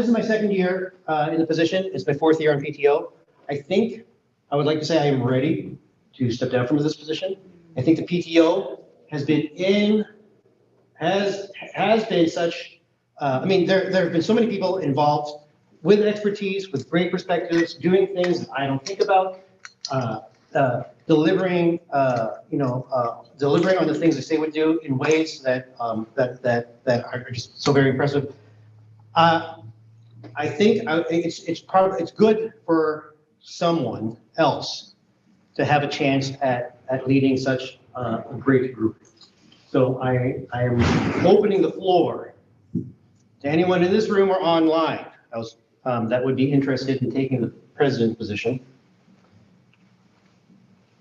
is my second year in the position. It's my 4th year on PTO. I think I would like to say I am ready to step down from this position. I think the PTO has been such, I mean, there have been so many people involved with expertise, with great perspectives, doing things that I don't think about, delivering, delivering on the things they say would do in ways that are just so very impressive. I think it's good for someone else to have a chance at leading such a great group. So I am opening the floor to anyone in this room or online that would be interested in taking the president position.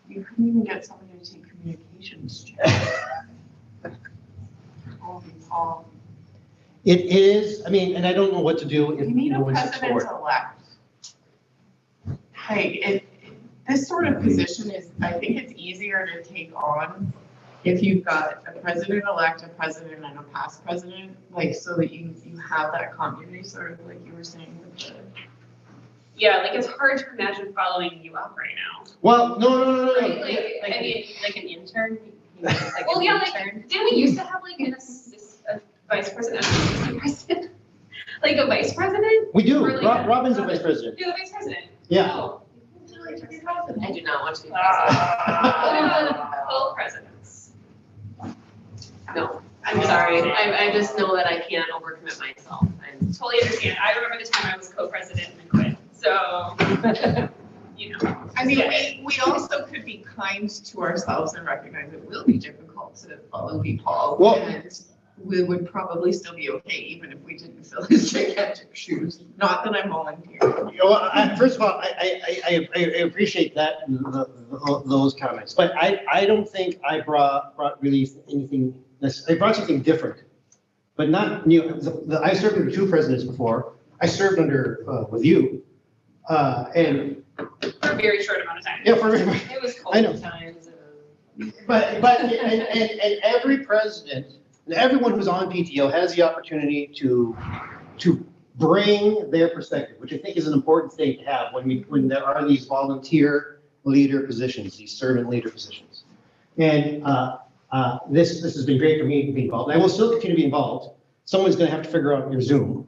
You couldn't even get somebody to take communications. It is, I mean, and I don't know what to do if You need no a one steps forward. president-elect. Like, this sort of position is, I think it's easier to take on if you've got a president-elect, a president, and a past president, like, so that you have that continuity, sort of like you were saying with the. Yeah, like it's hard to imagine following you up right now. Well, no. Like an intern? Well, yeah, like, didn't we used to have like a vice president, assistant president? Like a vice president? We do, Or like Robin's the vice president. You're the vice president? Yeah. Oh. I do not want to be president. Co-presidents. No, I'm sorry. I just know that I can't overcommit myself. I totally understand. I remember the time I was co-president and then quit. So, you know. I mean, we also could be kind to ourselves and recognize it will be difficult to follow Paul. Well, and we would probably still be okay even if we didn't fill his gigantic shoes. Not that I'm volunteering. First of all, I appreciate that, those comments, but I don't think I brought really anything. I brought something different, but not new. I served under 2 presidents before. I served under with you, and For a very short amount of time. Yeah, for very. It was I know. COVID times. But and every president, everyone who's on PTO has the opportunity to bring their perspective, which I think is an important thing to have when there are these volunteer leader positions, these servant leader positions. And this has been great for me to be involved. I will still continue to be involved. Someone's going to have to figure out your Zoom.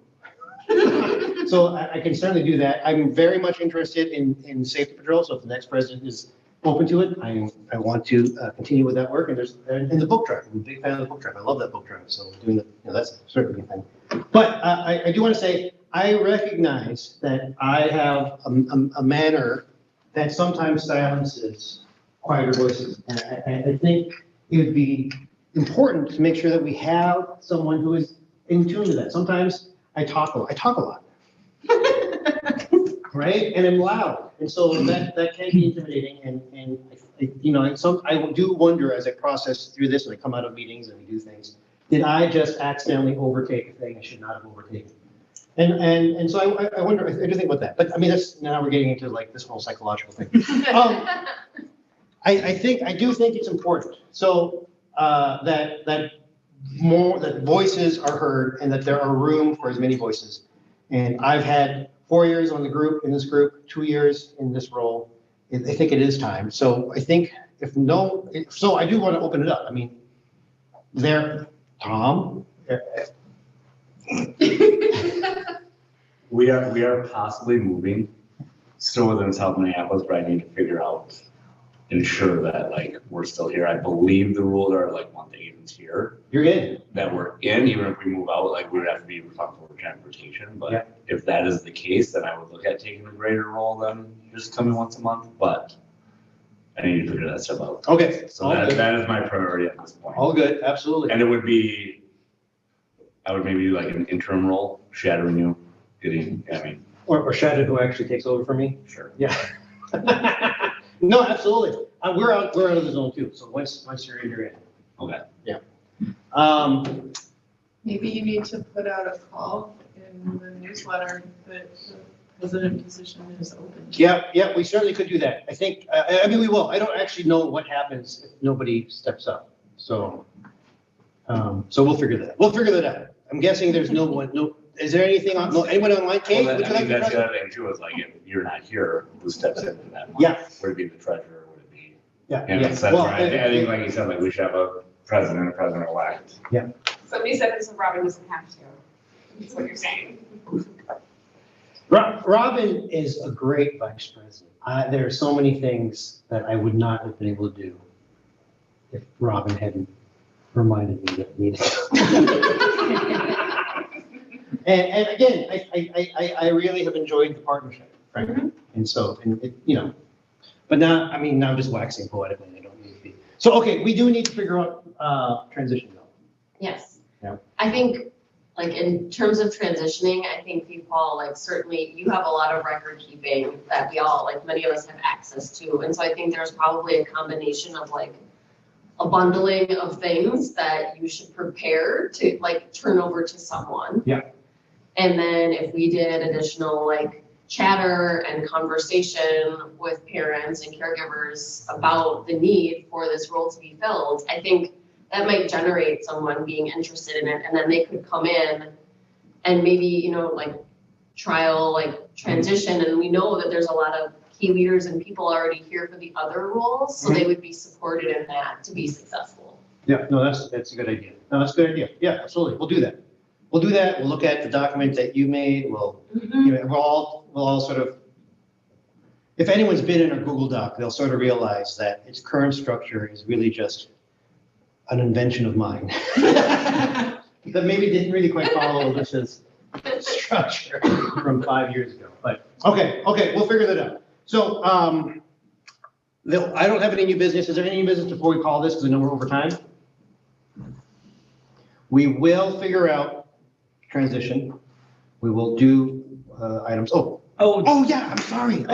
So I can certainly do that. I'm very much interested in safety patrol. So if the next president is open to it, I want to continue with that work. And the book drive. I'm a big fan of the book drive. I love that book drive. So doing that's certainly a thing. But I do want to say I recognize that I have a manner that sometimes silences quieter voices, and I think it would be important to make sure that we have someone who is in tune to that. Sometimes I talk a lot. Right? And I'm loud. And so that can be intimidating. And I do wonder as I process through this and I come out of meetings and we do things, did I just accidentally overtake a thing I should not have overtaken? And so I wonder, I do think about that. But I mean, now we're getting into like this whole psychological thing. I do think it's important. So that voices are heard and that there are room for as many voices. And I've had 4 years in this group, 2 years in this role. I think it is time. So I think so I do want to open it up. I mean, Tom. We are possibly moving still within South Minneapolis, but I need to ensure that like we're still here. I believe the rules are like once agents here. You're in. That we're in, even if we move out, like we would have to be responsible for transportation. But if that is the case, then I would look at taking a greater role than just coming once a month. But I need to figure that stuff out. Okay. So that is my priority at this point. All good, absolutely. And I would maybe do like an interim role, shadowing you, or shadow who actually takes over for me. Sure. Yeah. No, absolutely. We're out of the zone too. So once you're in, you're in. Okay. Yeah. Maybe you need to put out a call in the newsletter that the president position is open. Yeah, we certainly could do that. I think, we will. I don't actually know what happens if nobody steps up. So we'll figure that out. I'm guessing there's is there anything anyone online? Kate, would you like to that's the other thing too, is like if you're not here, who steps into that month? Yeah. Would it be the treasurer? Would it be? Yeah. That's right. I think like you said, like we should have a president-elect. Yeah. Somebody said this, and Robin doesn't have to. That's what you're saying. Robin is a great vice president. There are so many things that I would not have been able to do if Robin hadn't reminded me that I needed to. And again, I really have enjoyed the partnership, frankly. And so, but now, I'm just waxing poetic and I don't need to be. So, okay, we do need to figure out transition though. Yes. Yeah. I think, like, in terms of transitioning, I think people, like, certainly you have a lot of record keeping that we all, like, many of us have access to. And so I think there's probably a combination of, like, a bundling of things that you should prepare to, like, turn over to someone. Yeah. And then if we did additional, like, chatter and conversation with parents and caregivers about the need for this role to be filled, I think that might generate someone being interested in it, and then they could come in and maybe, like trial, like transition. And we know that there's a lot of key leaders and people already here for the other roles, so they would be supported in that to be successful. Yeah, no, that's a good idea. No, that's a good idea. Yeah, absolutely. We'll do that. We'll look at the document that you made. We'll all sort of, if anyone's been in a Google Doc, they'll sort of realize that its current structure is really just an invention of mine that maybe didn't really quite follow Alicia's structure from 5 years ago. But okay, we'll figure that out. So I don't have any new business. Is there any new business before we call this? Because I know we're over time. We will figure out transition. We will do items. Oh yeah, I'm sorry.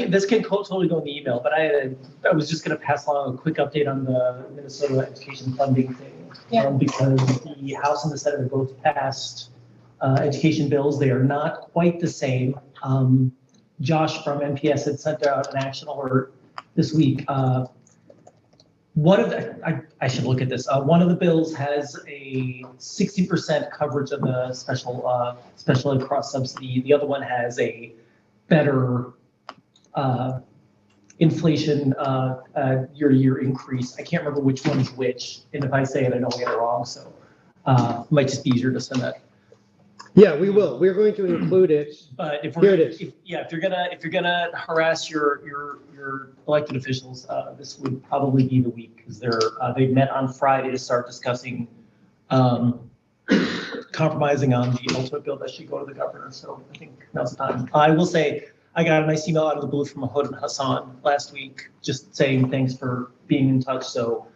This can totally go in the email, but I was just going to pass along a quick update on the Minnesota education funding thing. Yeah. Because the House and the Senate have both passed education bills. They are not quite the same. Josh from NPS had sent out an action alert this week. One of the, I should look at this. One of the bills has a 60% coverage of the special ed cross subsidy. The other one has a better inflation year-to-year increase. I can't remember which one's which, and if I say it, I don't get it wrong. So it might just be easier to send that. Yeah, we will. We're going to include it. But if Here we're, it is. if you're gonna harass your elected officials, this would probably be the week because they met on Friday to start discussing compromising on the ultimate bill that should go to the governor. So I think now's the time. I will say I got a nice email out of the blue from Mahmoud and Hassan last week, just saying thanks for being in touch. So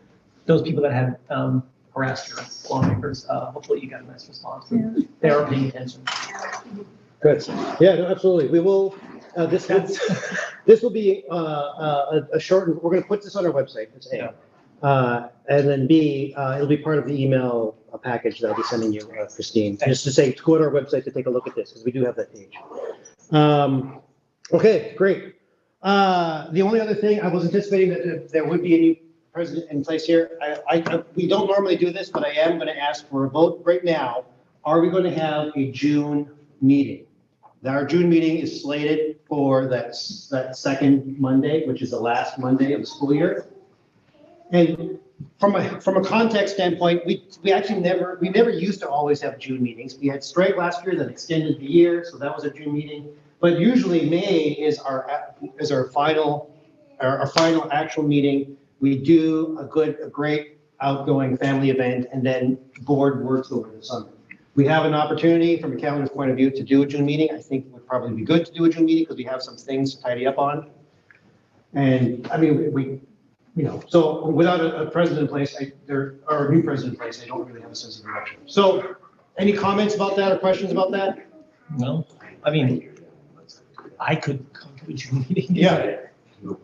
those people that had harassed your lawmakers, hopefully you got a nice response. Yeah. They are paying attention. Good. Yeah, no, absolutely. We will, this will be a short, we're going to put this on our website. That's A. And then B, it'll be part of the email package that I'll be sending you, Christine, just to say, go to our website to take a look at this, because we do have that page. Okay, great. The only other thing, I was anticipating that there would be a new president in place here. We don't normally do this, but I am going to ask for a vote right now. Are we going to have a June meeting? Our June meeting is slated for that second Monday, which is the last Monday of the school year. And from a context standpoint, we actually never used to always have June meetings. We had strike last year that extended the year, so that was a June meeting. But usually May is our final actual meeting. We do a great outgoing family event, and then board works over the summer. We have an opportunity from a calendar's point of view to do a June meeting. I think it would probably be good to do a June meeting because we have some things to tidy up on. And I mean, so without a president in place, or a new president in place, I don't really have a sense of direction. So any comments about that or questions about that? No, I mean, I could come to a June meeting. Yeah.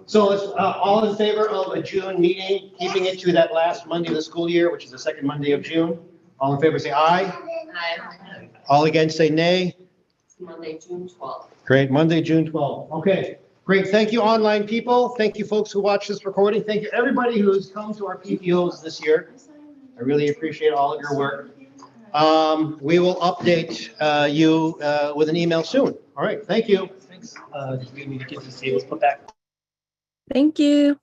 So let's, all in favor of a June meeting, keeping it to that last Monday of the school year, which is the second Monday of June. All in favor say aye. Aye. All against say nay. It's Monday, June 12th. Great, Monday, June 12th. Okay, great. Thank you, online people. Thank you, folks who watch this recording. Thank you, everybody who's come to our PTOs this year. I really appreciate all of your work. We will update you with an email soon. All right, thank you. Thanks. We need to get these tables put back. Thank you.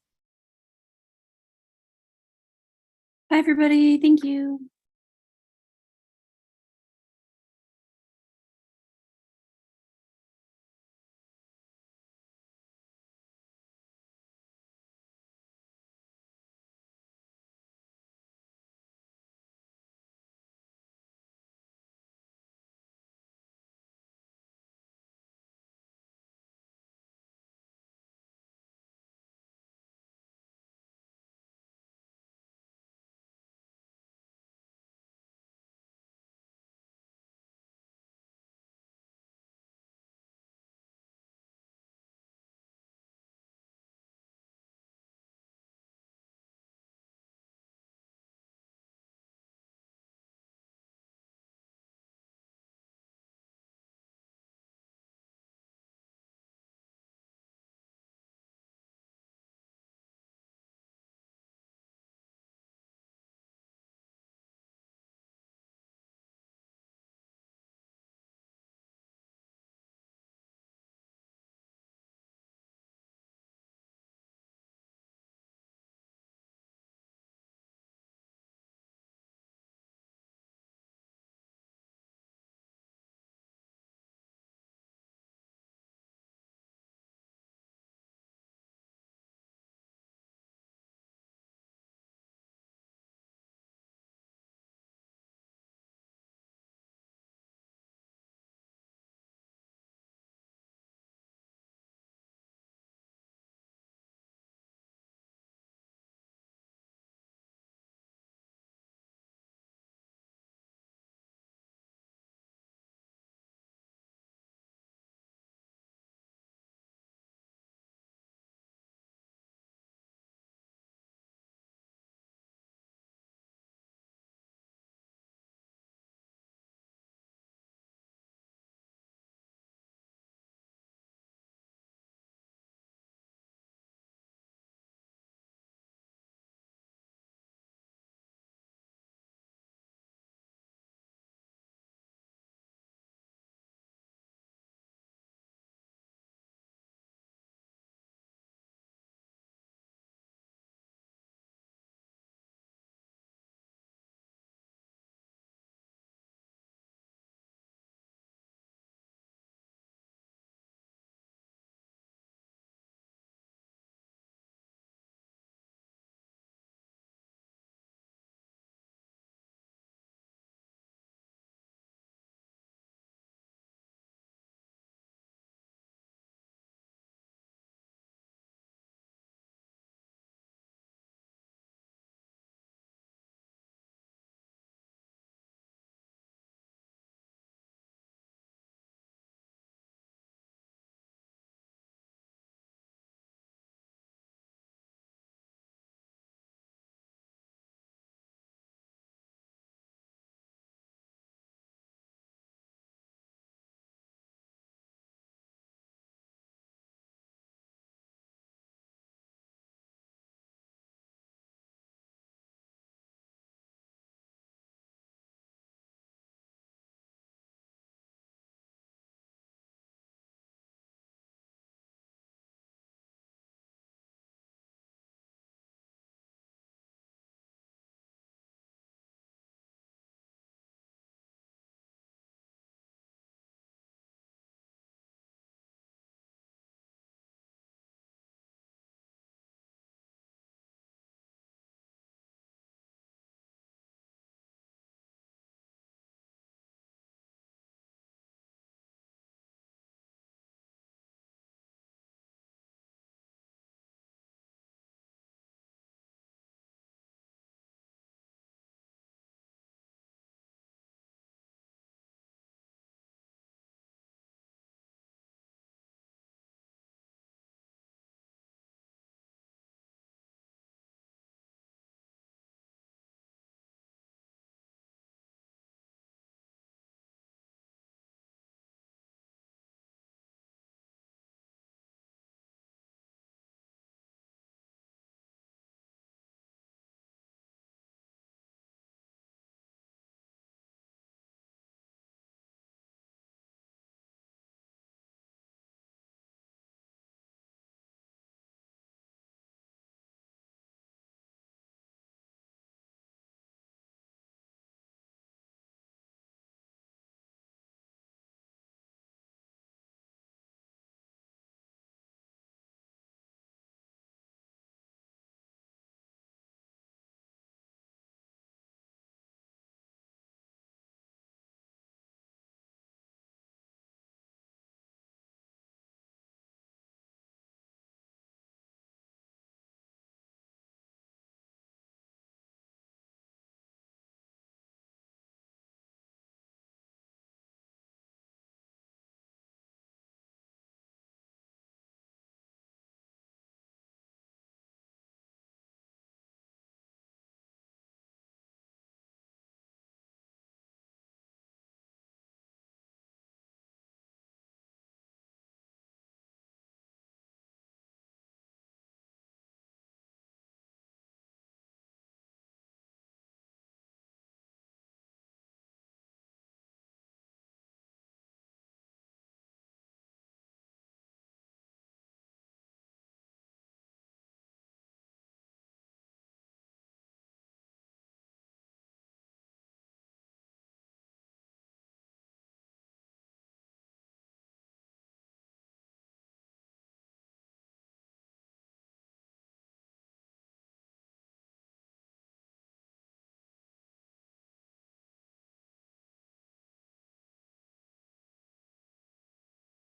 Bye, everybody. Thank you.